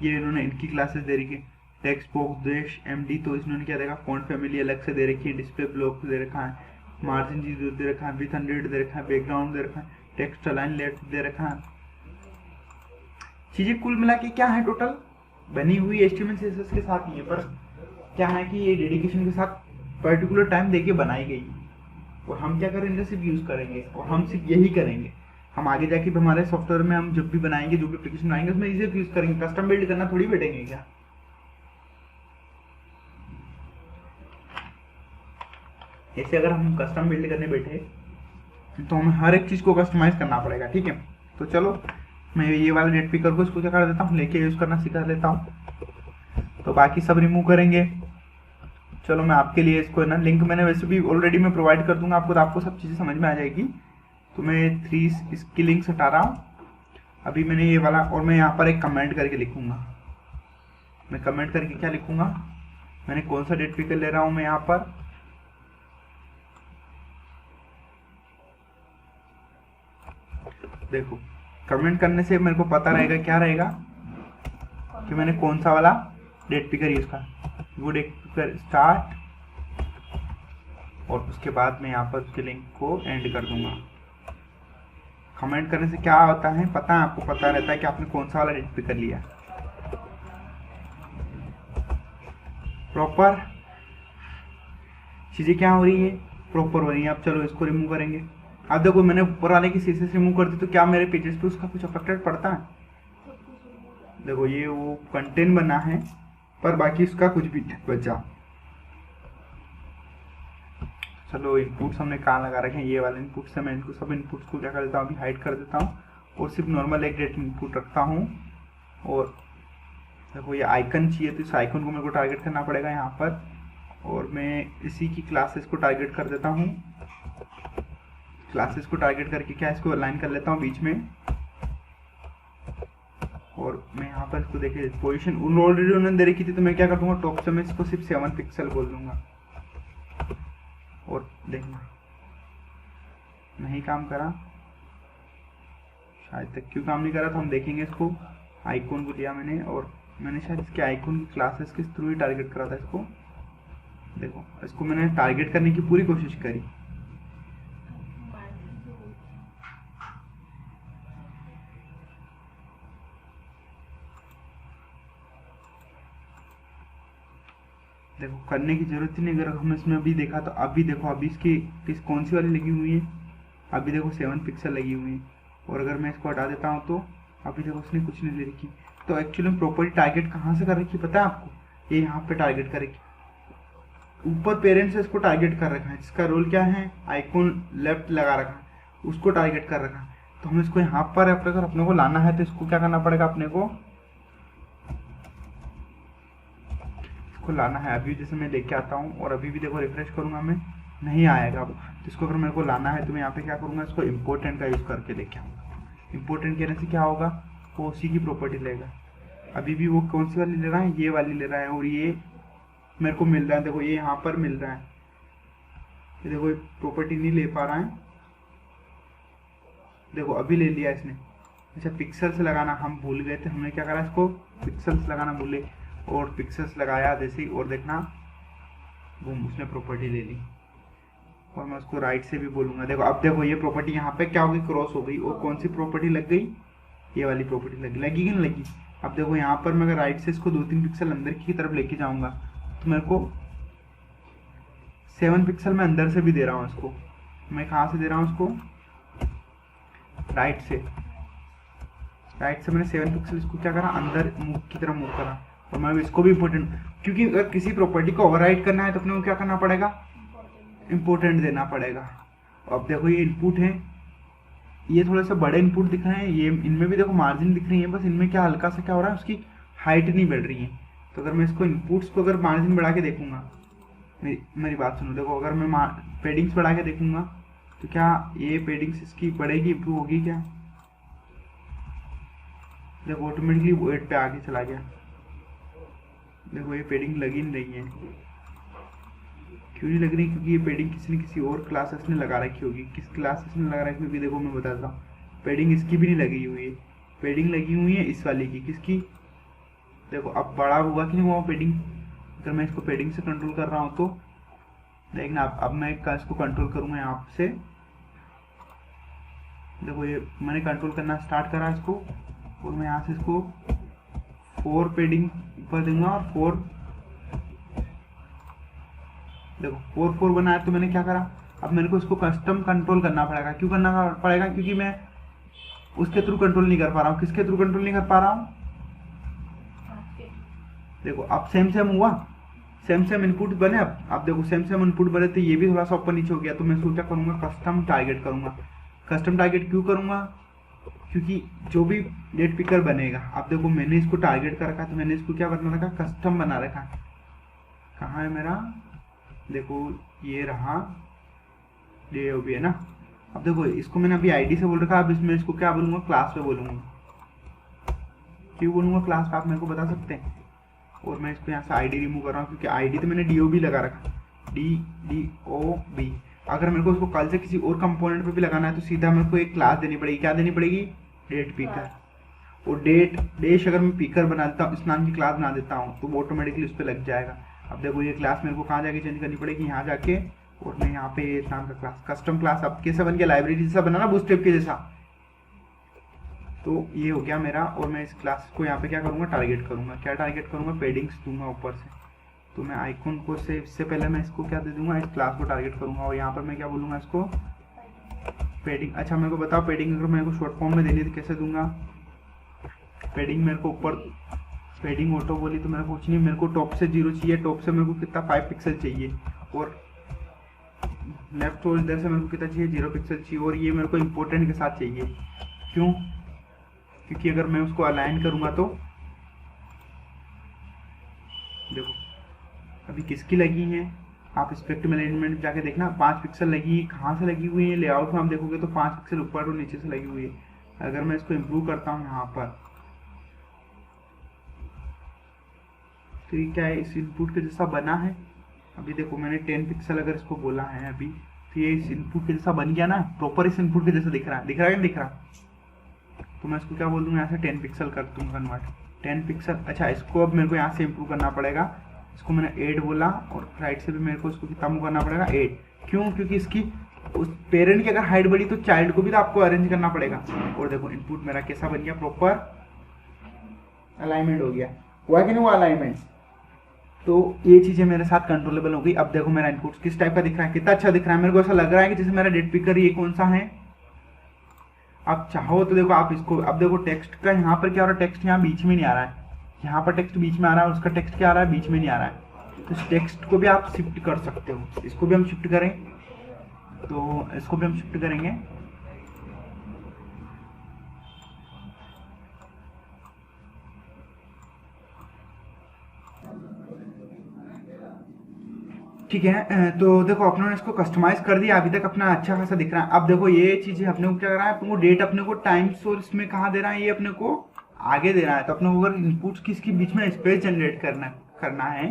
ये इन्होंने इनकी क्लासेस दे रखी है, टेक्स्ट बॉक्स देश एमडी, तो इन्होंने क्या देखा, फॉन्ट फैमिली अलग से दे रखी है, डिस्प्ले ब्लॉक दे रखा है, मार्जिन जी दे रखा है, विथ 100 दे रखा है, बैकग्राउंड दे रखा है, टेक्स्ट अलाइन लेफ्ट दे रखा है। चीजें कुल मिला के क्या है, टोटल बनी हुई HTML CSS के साथ ही है, पर क्या है कि ये डेडिकेशन के साथ पर्टिकुलर टाइम देके बनाई गई है। और हम क्या करेंगे, सिर्फ यूज करेंगे और हम सिर्फ यही करेंगे। हम आगे जाके भी हमारे सॉफ्टवेयर में हम जब भी बनाएंगे, जो भी एप्लीकेशन बनाएंगे उसमें इसे यूज करेंगे। कस्टम बिल्ड करना थोड़ी बैठेंगे क्या। ऐसे अगर हम कस्टम बिल्ड करने बैठे तो हमें हर एक चीज को कस्टमाइज करना पड़ेगा, ठीक है। तो चलो मैं ये वाला डेट पिकर को इसको क्या कर देता हूँ, लेके यूज करना सिखा लेता हूँ। तो बाकी सब रिमूव करेंगे। चलो मैं आपके लिए इसको है ना, लिंक मैंने वैसे भी ऑलरेडी मैं प्रोवाइड कर दूंगा आपको, तो आपको सब चीज़ें समझ में आ जाएगी। तो मैं 3 इसकी लिंक्स हटा रहा हूँ अभी मैंने ये वाला, और मैं यहाँ पर एक कमेंट करके लिखूंगा। मैं कमेंट करके क्या लिखूंगा, मैंने कौन सा डेट पिकर ले रहा हूँ मैं यहाँ पर, देखो कमेंट करने से मेरे को पता रहेगा क्या रहेगा कि मैंने कौन सा वाला डेट पिकर यूज करा। वो डेट पिकर स्टार्ट, और उसके बाद मैं यहाँ पर उसके लिंक को एंड कर दूंगा। कमेंट करने से क्या होता है पता है आपको, पता रहता है कि आपने कौन सा वाला डेट पिकर लिया। प्रॉपर चीजें क्या हो रही है, प्रॉपर हो रही है। अब चलो इसको रिमूव करेंगे। अब देखो मैंने ऊपर वाले की CSS रिमूव कर दी, तो क्या मेरे पेजेस पे उसका कुछ अफेक्टेड पड़ता है। देखो ये वो कंटेंट बना है, पर बाकी उसका कुछ भी बचा। चलो इनपुट्स हमने कहाँ लगा रखे हैं, ये वाले इनपुट से मैं इनको सब इनपुट्स को क्या कर देता हूँ, अभी हाइड कर देता हूँ और सिर्फ नॉर्मल एक डेट इनपुट रखता हूँ। और देखो ये आइकन चाहिए, तो इस आइकन को मेरे को टारगेट करना पड़ेगा यहाँ पर, और मैं इसी की क्लासेस को टारगेट कर देता हूँ। क्लासेस को टारगेट करके क्या इसको अलाइन कर लेता हूँ बीच में, और मैं यहाँ पर इसको देखिए पोजीशन ऑलरेडी उन्होंने दे रखी थी, तो मैं क्या कर दूंगा, टॉप से मैं इसको सिर्फ 7 पिक्सल बोल दूंगा। और देखना नहीं काम करा, शायद तक क्यों काम नहीं करा, तो हम देखेंगे इसको। आइकॉन को लिया मैंने, और मैंने शायद इसके आइकॉन की क्लासेस के थ्रू ही टारगेट करा था इसको। देखो इसको मैंने टारगेट करने की पूरी कोशिश करी। देखो करने की जरूरत ही नहीं, अगर हम इसमें अभी देखा तो अभी देखो अभी इसकी कौन सी वाली लगी हुई है, अभी देखो 7 पिक्सल लगी हुई है। और अगर मैं इसको हटा देता हूँ तो अभी देखो उसने कुछ नहीं ले रखी। तो एक्चुअली में प्रॉपर्टी टारगेट कहाँ से कर रखी पता है आपको, ये यहाँ पे टारगेट कर रखी, ऊपर पेरेंट से इसको टारगेट कर रखा है, जिसका रोल क्या है, आइकॉन लेफ्ट लगा रखा है, उसको टारगेट कर रखा है। तो हम इसको यहाँ पर अगर अपने को लाना है तो इसको क्या करना पड़ेगा, अपने को लाना है। अभी जैसे मैं लेके आता हूँ और अभी भी देखो रिफ्रेश करूंगा मैं, नहीं आएगा वो। तो इसको अगर मेरे को लाना है तो मैं यहाँ पे क्या करूँगा, इसको इम्पोर्टेंट का यूज़ करके लेके आऊँगा। इम्पोर्टेंट कहने से क्या होगा, वो उसी की प्रॉपर्टी लेगा। अभी भी वो कौन सी वाली ले रहा है, ये वाली ले रहा है, और ये मेरे को मिल रहा है, देखो ये यहाँ पर मिल रहा है, ये देखो प्रॉपर्टी नहीं ले पा रहा है, देखो अभी ले लिया इसने। अच्छा पिक्सल्स लगाना हम भूल गए थे, हमने क्या करा, इसको पिक्सल्स लगाना भूले और पिक्सल्स लगाया जैसे ही, और देखना बूम उसने प्रॉपर्टी ले ली। और मैं उसको राइट से भी बोलूँगा, देखो अब देखो ये प्रॉपर्टी यहाँ पे क्या होगी, क्रॉस हो गई, और कौन सी प्रॉपर्टी लग गई, ये वाली प्रॉपर्टी लगी कि नहीं लगी। अब देखो यहाँ पर मैं अगर राइट से इसको 2-3 पिक्सल अंदर की तरफ लेके जाऊँगा तो मेरे को 7 पिक्सल मैं अंदर से भी दे रहा हूँ इसको। मैं कहाँ से दे रहा हूँ इसको, राइट से मैंने 7 पिक्सल इसको क्या करा, अंदर मुख की तरफ मूव करा। और मैं इसको भी इम्पोर्टेंट, क्योंकि अगर किसी प्रॉपर्टी को ओवरराइड करना है तो अपने को क्या करना पड़ेगा, इम्पोर्टेंट देना पड़ेगा। अब देखो ये इनपुट है, ये थोड़े से बड़े इनपुट दिख रहे हैं, ये इनमें भी देखो मार्जिन दिख रही है, बस इनमें क्या हल्का सा क्या हो रहा है, उसकी हाइट नहीं बढ़ रही है। तो अगर मैं इसको इनपुट्स को अगर मार्जिन बढ़ा के देखूंगा, मेरी बात सुनो, देखो अगर मैं पेडिंग्स बढ़ा के देखूंगा तो क्या ये पेडिंग्स इसकी बढ़ेगी, इम्प्रूव होगी क्या? देखो ऑटोमेटिकली 8 पे आगे चला गया। देखो ये पेडिंग लगी नहीं रही है, क्यों नहीं लग रही? क्योंकि ये पेडिंग किसी न किसी और क्लासेस ने लगा रखी होगी। किस क्लासेस ने लगा रखी होगी देखो मैं बताता हूँ। पेडिंग इसकी भी नहीं लगी हुई है, पेडिंग लगी हुई है इस वाले की। किसकी? देखो अब बड़ा हुआ कि नहीं हुआ पेडिंग। अगर मैं इसको पेडिंग से कंट्रोल कर रहा हूँ तो देखना, अब मैं इसको कंट्रोल करूँगा यहाँ से। देखो ये मैंने कंट्रोल करना स्टार्ट करा इसको, और मैं यहाँ से इसको 4 पेडिंग ऊपर दूंगा और 4, देखो 4 बनाया। तो मैंने क्या करा, अब मेरे को इसको कस्टम कंट्रोल करना पड़ेगा। क्यों करना पड़ेगा? क्योंकि मैं उसके थ्रू कंट्रोल नहीं कर पा रहा हूँ। किसके थ्रू कंट्रोल नहीं कर पा रहा हूँ? देखो अब सेम हुआ, सेम इनपुट बने। अब देखो सेम इनपुट बने, तो ये भी थोड़ा सा ऊपर नीचे हो गया। तो मैं सोचा करूंगा कस्टम टारगेट करूंगा। कस्टम टारगेट क्यों करूंगा? क्योंकि जो भी डेट पिकर बनेगा, अब देखो मैंने इसको टारगेट कर रखा, तो मैंने इसको क्या बना रखा, कस्टम बना रखा। कहाँ है मेरा? देखो ये रहा, ये भी है ना। अब देखो इसको मैंने अभी आईडी से बोल रखा, अब इसमें इसको क्या बोलूंगा, क्लास पे बोलूंगा। क्यों बोलूंगा क्लास पे, आप मेरे को बता सकते हैं? और मैं इसको यहाँ से आईडी रिमूव कर रहा हूँ, क्योंकि आईडी तो मैंने DOB लगा रखा, DOB। अगर मेरे को उसको कल से किसी और कंपोनेंट पे भी लगाना है तो सीधा मेरे को एक क्लास देनी पड़ेगी। क्या देनी पड़ेगी? Date picker. और डेश अगर मैं पिकर बना देता हूँ, इस नाम की क्लास बना देता हूँ, तो वो ऑटोमेटिकली उस पर लग जाएगा। अब देखो ये क्लास मेरे को कहाँ जाके चेंज करनी पड़ेगी, यहाँ जाके, और मैं यहाँ पे इस नाम का क्लास, कस्टम क्लास। अब कैसे बन गया? लाइब्रेरी जैसा बना ना, बूटस्ट्रैप के जैसा। तो ये हो गया मेरा। और मैं इस क्लास को यहाँ पे क्या करूँगा, टारगेट करूँगा। क्या टारगेट करूँगा? पेडिंग्स दूंगा ऊपर से। तो मैं आइकॉन को से इससे पहले मैं इसको क्या दे दूंगा, इस क्लास को टारगेट करूँगा। और यहाँ पर मैं क्या बोलूँगा इसको, पेडिंग। अच्छा मेरे को बताओ, पेडिंग अगर मेरे को शॉर्ट फॉर्म में देनी है तो कैसे दूंगा? पेडिंग मेरे को ऊपर, पेडिंग ऑटो बोली तो मेरे को कुछ नहीं, मेरे को टॉप से 0 चाहिए। टॉप से मेरे को कितना 5 पिक्सल चाहिए, और लेफ्ट और इधर से मेरे को कितना चाहिए, 0 पिक्सल चाहिए। और ये मेरे को इम्पोर्टेंट के साथ चाहिए। क्यों? क्योंकि अगर मैं उसको अलाइन करूंगा तो देखो अभी किसकी लगी है, आप स्पेक्ट्रम अलाइनमेंट में जाके देखना, 5 पिक्सल लगी है। कहाँ से लगी हुई है? लेआउट में आप देखोगे तो 5 पिक्सल ऊपर और नीचे से लगी हुई है। अगर मैं इसको इम्प्रूव करता हूँ यहाँ पर, तो ये क्या है, इस इनपुट के जैसा बना है। अभी देखो मैंने 10 पिक्सल अगर इसको बोला है अभी, तो ये इस इनपुट के जैसा बन गया ना, प्रॉपर इस इनपुट के जैसा दिख रहा है। दिख रहा है कि नहीं दिख रहा? तो मैं इसको क्या बोल दूंगा, यहाँ से 10 पिक्सल कर दूंगा कन्वर्ट, 10 पिक्सल। अच्छा इसको अब मेरे को यहाँ से इम्प्रूव करना पड़ेगा। इसको मैंने 8 बोला, और राइट से भी मेरे को इसको कितना मूव करना पड़ेगा, 8। क्यों? क्योंकि इसकी उस पेरेंट की अगर हाइट बढ़ी तो चाइल्ड को भी तो आपको अरेंज करना पड़ेगा। और देखो इनपुट मेरा कैसा बन गया, प्रॉपर अलाइनमेंट हो गया। हुआ कि नहीं हुआ अलाइनमेंट? तो ये चीज़ें मेरे साथ कंट्रोलेबल हो गई। अब देखो मेरा इनपुट किस टाइप का दिख रहा है, कितना अच्छा दिख रहा है। मेरे को ऐसा लग रहा है कि जैसे मेरा डेट पिकर ये कौन सा है। आप चाहो तो देखो आप इसको, अब देखो टेक्स्ट का यहाँ पर क्या हो रहा है, टेक्स्ट यहाँ बीच में नहीं आ रहा है। यहाँ पर टेक्स्ट बीच में आ रहा है, उसका टेक्स्ट क्या आ रहा है, बीच में नहीं आ रहा है। तो इस टेक्स्ट को भी आप शिफ्ट कर सकते हो। इसको भी हम शिफ्ट करें, तो इसको भी हम शिफ्ट करेंगे। ठीक है, तो देखो अपने इसको कस्टमाइज कर दिया, अभी तक अपना अच्छा खासा दिख रहा है। अब देखो ये चीजें अपने को क्या कर रहा है, अपने को डेट अपने को टाइम्स और इसमें कहाँ दे रहा है, ये अपने को आगे दे रहा है। तो अपने को अगर इनपुट्स किसकी बीच में स्पेस जनरेट करना है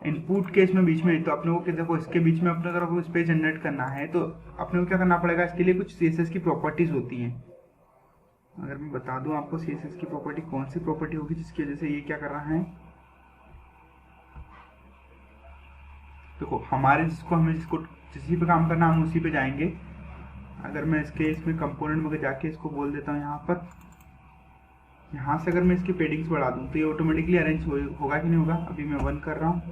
इनपुट के इसमें बीच में, तो अपने को देखो इसके बीच में अपने अगर स्पेस जनरेट करना है तो अपने को क्या करना पड़ेगा, इसके लिए कुछ CSS की प्रॉपर्टीज होती हैं। अगर मैं बता दूं आपको CSS की प्रॉपर्टी कौन सी प्रॉपर्टी होगी जिसकी वजह से ये क्या कर रहा है। देखो हमें जिसको जिस पे काम करना हम उसी पे जाएंगे। अगर मैं इसमें कंपोनेंट में जाके इसको बोल देता हूँ यहाँ से अगर मैं इसकी पेडिंग्स बढ़ा दूँ तो ये ऑटोमेटिकली अरेंज होगा कि नहीं होगा। अभी मैं 1 कर रहा हूँ,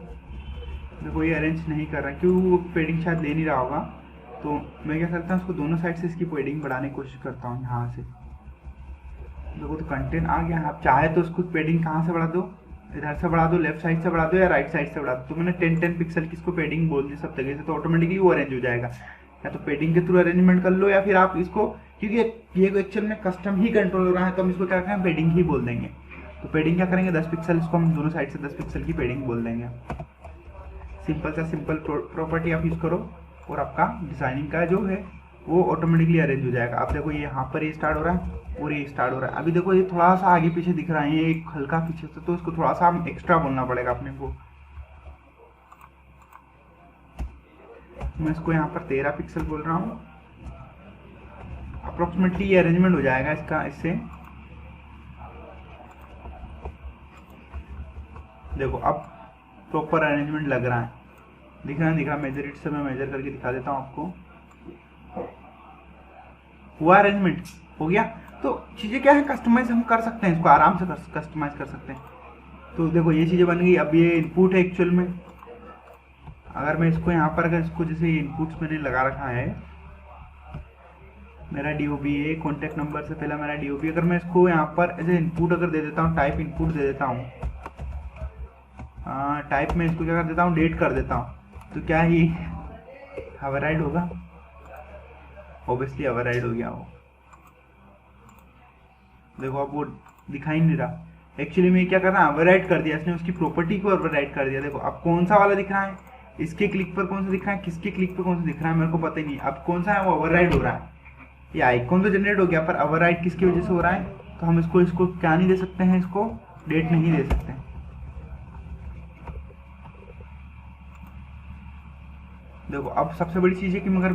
देखो ये अरेंज नहीं कर रहा, क्यों? वो पेडिंग शायद ले नहीं रहा होगा। तो मैं क्या करता हूँ, उसको दोनों साइड से इसकी पेडिंग बढ़ाने की कोशिश करता हूँ। यहाँ से देखो तो कंटेंट आ गया। आप चाहे तो उसको पेडिंग कहाँ से बढ़ा दो, इधर से बढ़ा दो, लेफ्ट साइड से बढ़ा दो या राइट साइड से बढ़ा दो। तो मैंने 10 पिक्सल की इसको पेडिंग बोल दी सब जगह से, तो ऑटोमेटिकली वो अरेंज हो जाएगा। या तो पेडिंग के थ्रू अरेंजमेंट कर लो, या फिर आप इसको क्योंकि ये एक्चुअल में कस्टम ही कंट्रोल हो रहा है, तो हम इसको क्या करेंगे, पेडिंग ही बोल देंगे। तो पेडिंग क्या करेंगे, 10 पिक्सल, इसको हम दोनों साइड से 10 पिक्सल की पेडिंग बोल देंगे। सिंपल सा सिंपल प्रॉपर्टी आप यूज़ करो और आपका डिज़ाइनिंग का जो है वो ऑटोमेटिकली अरेंज हो जाएगा। आप देखो ये यहाँ पर ये स्टार्ट हो रहा है और ये स्टार्ट हो रहा है। अभी देखो ये थोड़ा सा आगे पीछे दिख रहा है, ये एक हल्का पीछे से, तो इसको थोड़ा सा हम एक्स्ट्रा बोलना पड़ेगा अपने को। मैं इसको यहाँ पर 13 पिक्सल बोल रहा हूँ। अप्रोक्सीमेटली ये अरेंजमेंट हो जाएगा इसका। इससे देखो अब प्रॉपर अरेंजमेंट लग रहा है, दिख रहा है मेजर इट से मैं मेजर करके दिखा देता हूँ आपको। हुआ अरेंजमेंट, हो गया। तो चीज़ें क्या है, कस्टमाइज हम कर सकते हैं, इसको आराम से कस्टमाइज कर सकते हैं। तो देखो ये चीज़ें बन गई। अब ये इनपुट है एक्चुअल में, अगर मैं इसको यहाँ पर अगर इसको जैसे इनपुट्स मैंने लगा रखा है, मेरा DOB है, कॉन्टैक्ट नंबर से पहला मेरा DOB, अगर मैं इसको यहाँ पर एज ए इनपुट अगर दे देता हूँ, टाइप इनपुट दे देता हूँ, टाइप में इसको क्या कर देता हूँ, डेट कर देता हूँ, तो क्या ही ओवरराइड होगा, ऑब्वियसली ओवरराइड हो गया वो। देखो अब वो दिखाई नहीं रहा। एक्चुअली में क्या कर रहा है, ओवरराइड कर दिया इसने, उसकी प्रॉपर्टी को ओवरराइड कर दिया। देखो अब कौन सा वाला दिख रहा है, इसके क्लिक पर कौन सा दिख रहा है, किसके क्लिक पर कौन सा दिख रहा है, मेरे को पता ही नहीं। अब कौन सा है वो ओवरराइड हो रहा है, ये आइकॉन तो जनरेट हो गया, पर ओवरराइड किसकी वजह से हो रहा है, तो हम इसको क्या नहीं दे सकते हैं, इसको डेट नहीं दे सकते। देखो अब सबसे बड़ी चीज़ है कि मगर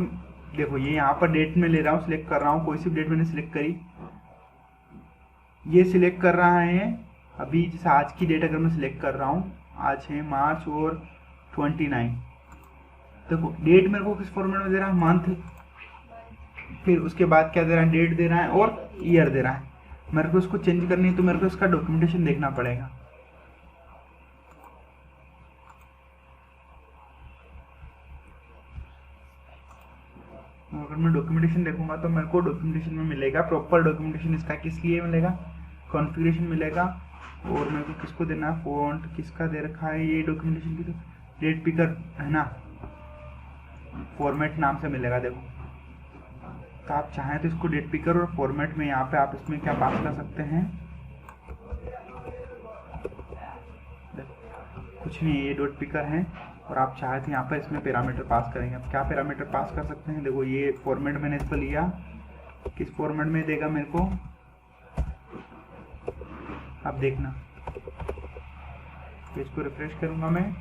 देखो ये यहाँ पर डेट में ले रहा हूँ, सिलेक्ट कर रहा हूँ, कोई सी डेट मैंने सिलेक्ट करी, ये सिलेक्ट कर रहा है अभी, जैसे आज की डेट अगर मैं सिलेक्ट कर रहा हूँ, आज है मार्च और 29। देखो डेट मेरे को किस फॉर्मेट में दे रहा है, मंथ, फिर उसके बाद क्या दे रहा है, डेट दे रहा है और ईयर दे रहा है। मेरे को इसको चेंज करनी है तो मेरे को इसका डॉक्यूमेंटेशन देखना पड़ेगा। अगर मैं डॉक्यूमेंटेशन देखूंगा तो मेरे को डॉक्यूमेंटेशन में मिलेगा, प्रॉपर डॉक्यूमेंटेशन इसका किस लिए मिलेगा, कॉन्फ़िगरेशन मिलेगा, और मेरे को किसको देना है, फॉन्ट किसका दे रखा है, ये डॉक्यूमेंटेशन की तो डेट पिकर है ना, फॉर्मेट नाम से मिलेगा। देखो तो आप चाहें तो इसको डेट पिकर और फॉर्मेट में यहाँ पे आप इसमें क्या पास कर सकते हैं, कुछ नहीं, ये डॉट पिकर है और आप चाहे तो यहाँ पर इसमें पैरामीटर पास करेंगे। अब क्या पैरामीटर पास कर सकते हैं, देखो ये फॉर्मेट मैंने इसको लिया, किस फॉर्मेट में देगा मेरे को, अब देखना, तो इसको रिफ्रेश करूंगा मैं,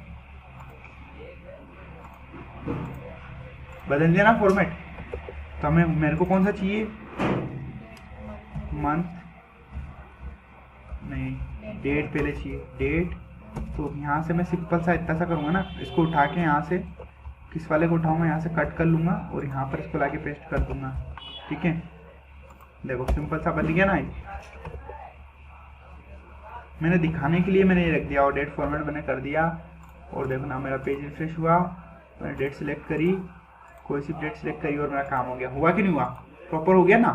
बदल दिया ना फॉर्मेट। तो हमें मेरे को कौन सा चाहिए, मंथ नहीं, डेट पहले चाहिए, डेट। तो यहाँ से मैं सिंपल सा इतना सा करूँगा ना, इसको उठा के यहाँ से किस वाले को उठाऊंगा, यहाँ से कट कर लूँगा और यहाँ पर इसको लाके पेस्ट कर दूंगा। ठीक है, देखो सिंपल सा बन गया ना। मैंने दिखाने के लिए मैंने ये रख दिया और डेट फॉर्मेट मैंने कर दिया, और देखो ना मेरा पेज रिफ्रेश हुआ, मैंने डेट सेलेक्ट करी, कोई सी डेट सेलेक्ट करी और मेरा काम हो गया। हुआ कि नहीं हुआ, प्रॉपर हो गया ना।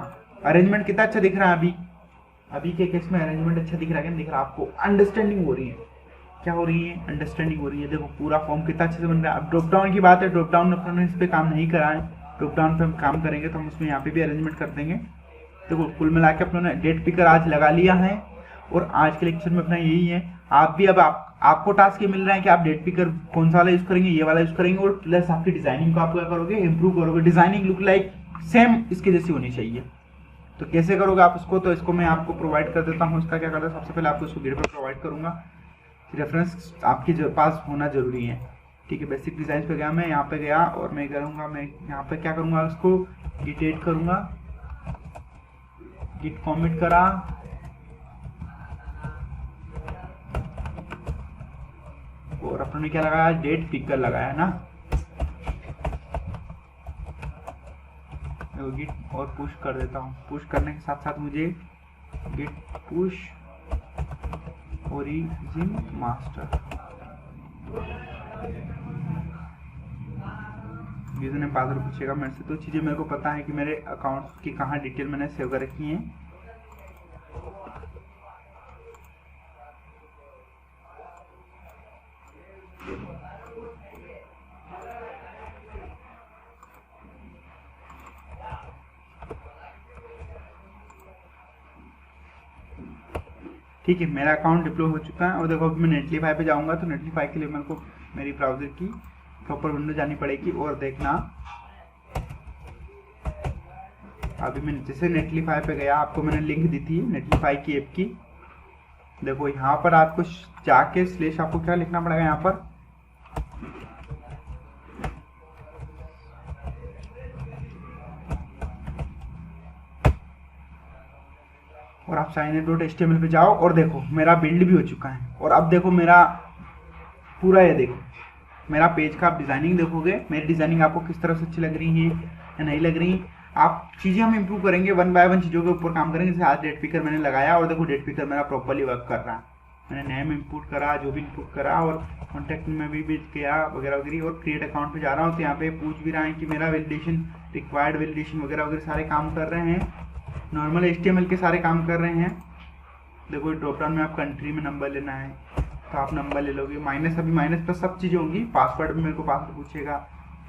अरेंजमेंट कितना अच्छा दिख रहा है, अभी के केस में अरेंजमेंट अच्छा दिख रहा है, क्या दिख रहा है आपको, अंडरस्टैंडिंग हो रही है, क्या हो रही है, अंडरस्टैंडिंग हो रही है। देखो पूरा फॉर्म कितना अच्छे से बन रहा है। अब ड्रॉप डाउन की बात है, ड्रॉप डाउन अपने इस पर काम नहीं करा है, ड्रॉप डाउन पे हम काम करेंगे तो हम उसमें यहाँ पे भी अरेंजमेंट कर देंगे। देखो कुल मिला के अपने डेट पिकर आज लगा लिया है और आज के लेक्चर में अपना यही है। आप भी अब आपको टास्क ये मिल रहा है कि आप डेट पिकर कौन सा वाला यूज करेंगे, ये वाला यूज करेंगे, और प्लस आपकी डिजाइनिंग को आप क्या करोगे, इंप्रूव करोगे, डिजाइनिंग लुक लाइक सेम इसके जैसी होनी चाहिए। तो कैसे करोगे आप इसको, तो इसको मैं आपको प्रोवाइड कर देता हूँ। इसका क्या करता है, सबसे पहले आपको इसको गिर पर प्रोवाइड करूंगा, रेफरेंस आपके पास होना जरूरी है। ठीक है, बेसिक डिजाइन पे गया, मैं यहाँ पे गया और मैं करूँगा, मैं यहाँ पे क्या करूँगा, इसको गिट एड करूँगा, गिट कॉमिट करा, और अपने क्या लगाया, डेट पिकर लगाया ना, गिट और पुश कर देता हूँ। पुश करने के साथ साथ मुझे git push origin master, user name password पूछेगा मेरे से, तो चीज़ें मेरे को पता है कि मेरे अकाउंट की कहाँ डिटेल मैंने सेव कर रखी हैं। ठीक है, मेरा अकाउंट डिप्लॉय हो चुका है। और देखो अभी मैं नेटलीफाई पे जाऊंगा तो नेटलीफाई के लिए मेरे को मेरी ब्राउजर की प्रॉपर विंडो जानी पड़ेगी। और देखना अभी मैं जैसे नेटलीफाई पे गया, आपको मैंने लिंक दी थी नेटलीफाई की ऐप की। देखो यहाँ पर आपको जाके स्लैश आपको क्या लिखना पड़ेगा यहाँ पर, और आप signup.html पे जाओ और देखो मेरा बिल्ड भी हो चुका है। और अब देखो मेरा पूरा ये देखो मेरा पेज का आप डिजाइनिंग देखोगे, मेरी डिजाइनिंग आपको किस तरह से अच्छी लग रही है या नहीं लग रही। आप चीजें हम इंप्रूव करेंगे, 1 बाय 1 चीजों के ऊपर काम करेंगे। जैसे आज डेट पिकर मैंने लगाया और देखो डेट पिकर मेरा प्रॉपर्ली वर्क कर रहा है। मैंने नेम इनपुट करा, जो भी इनपुट करा, और कॉन्टैक्ट में भी किया वगैरह वगैरह। और क्रिएट अकाउंट पे जा रहा हूँ तो यहाँ पे पूछ भी रहा है कि मेरा वैलिडेशन, रिक्वायर्ड वैलिडेशन वगैरह वगैरह सारे काम कर रहे हैं। नॉर्मल HTML के सारे काम कर रहे हैं। देखो ड्रॉप डाउन में आप कंट्री में नंबर लेना है तो आप नंबर ले लोगे। माइनस, अभी माइनस प्लस सब चीज़ें होंगी। पासवर्ड में मेरे को पासवर्ड पूछेगा,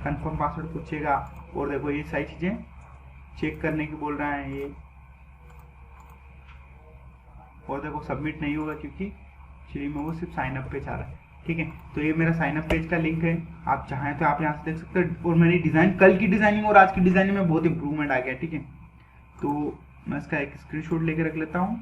कंफर्म पासवर्ड पूछेगा। और देखो ये सारी चीज़ें चेक करने की बोल रहा है ये। और देखो सबमिट नहीं होगा क्योंकि एक्चुअली में वो सिर्फ साइन अप पे जा रहा है। ठीक है, तो ये मेरा साइन अप पेज का लिंक है। आप चाहें तो आप यहाँ से देख सकते हो। और मेरी डिज़ाइन, कल की डिज़ाइनिंग और आज की डिज़ाइनिंग में बहुत इंप्रूवमेंट आ गया। ठीक है, तो मैं इसका एक स्क्रीनशॉट लेके रख लेता हूँ।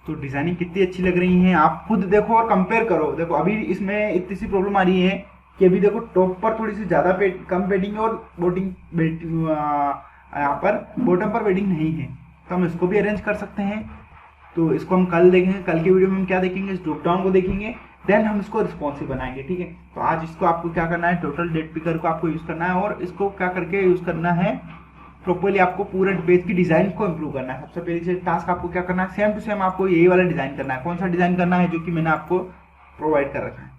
तो डिजाइनिंग कितनी अच्छी लग रही है, आप खुद देखो और कंपेयर करो। देखो अभी इसमें इतनी सी प्रॉब्लम आ रही है कि अभी देखो टॉप पर थोड़ी सी ज्यादा कम पेडिंग है और यहाँ पर बॉटम पर पेडिंग नहीं है। तो हम इसको भी अरेंज कर सकते हैं। तो इसको हम कल देखेंगे। कल की वीडियो में हम क्या देखेंगे, इस ड्रॉप डाउन को देखेंगे, देन हम इसको रिस्पॉन्सिव बनाएंगे। ठीक है, तो आज इसको आपको क्या करना है, टोटल डेट पिकर को आपको यूज करना है और इसको क्या करके यूज करना है, प्रॉपर्ली आपको पूरे पेज की डिजाइन को इंप्रूव करना है। सबसे पहले टास्क आपको क्या करना है, सेम टू सेम आपको यही वाला डिजाइन करना है। कौन सा डिजाइन करना है, जो कि मैंने आपको प्रोवाइड कर रखा है।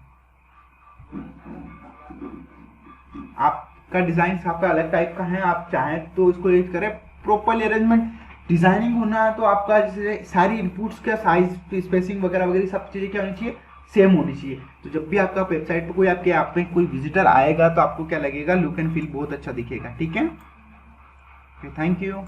आपका डिजाइन आपका अलग टाइप का है, आप चाहें तो इसको यूज करें। प्रॉपर्ली अरेंजमेंट डिजाइनिंग होना है तो आपका जैसे सारी इनपुट्स का साइज, स्पेसिंग वगैरह वगैरह सब चीजें क्या होनी चाहिए, सेम होनी चाहिए। तो जब भी आपका वेबसाइट पर कोई आपके आप पे कोई विजिटर आएगा तो आपको क्या लगेगा, लुक एंड फील बहुत अच्छा दिखेगा। ठीक है, थैंक यू।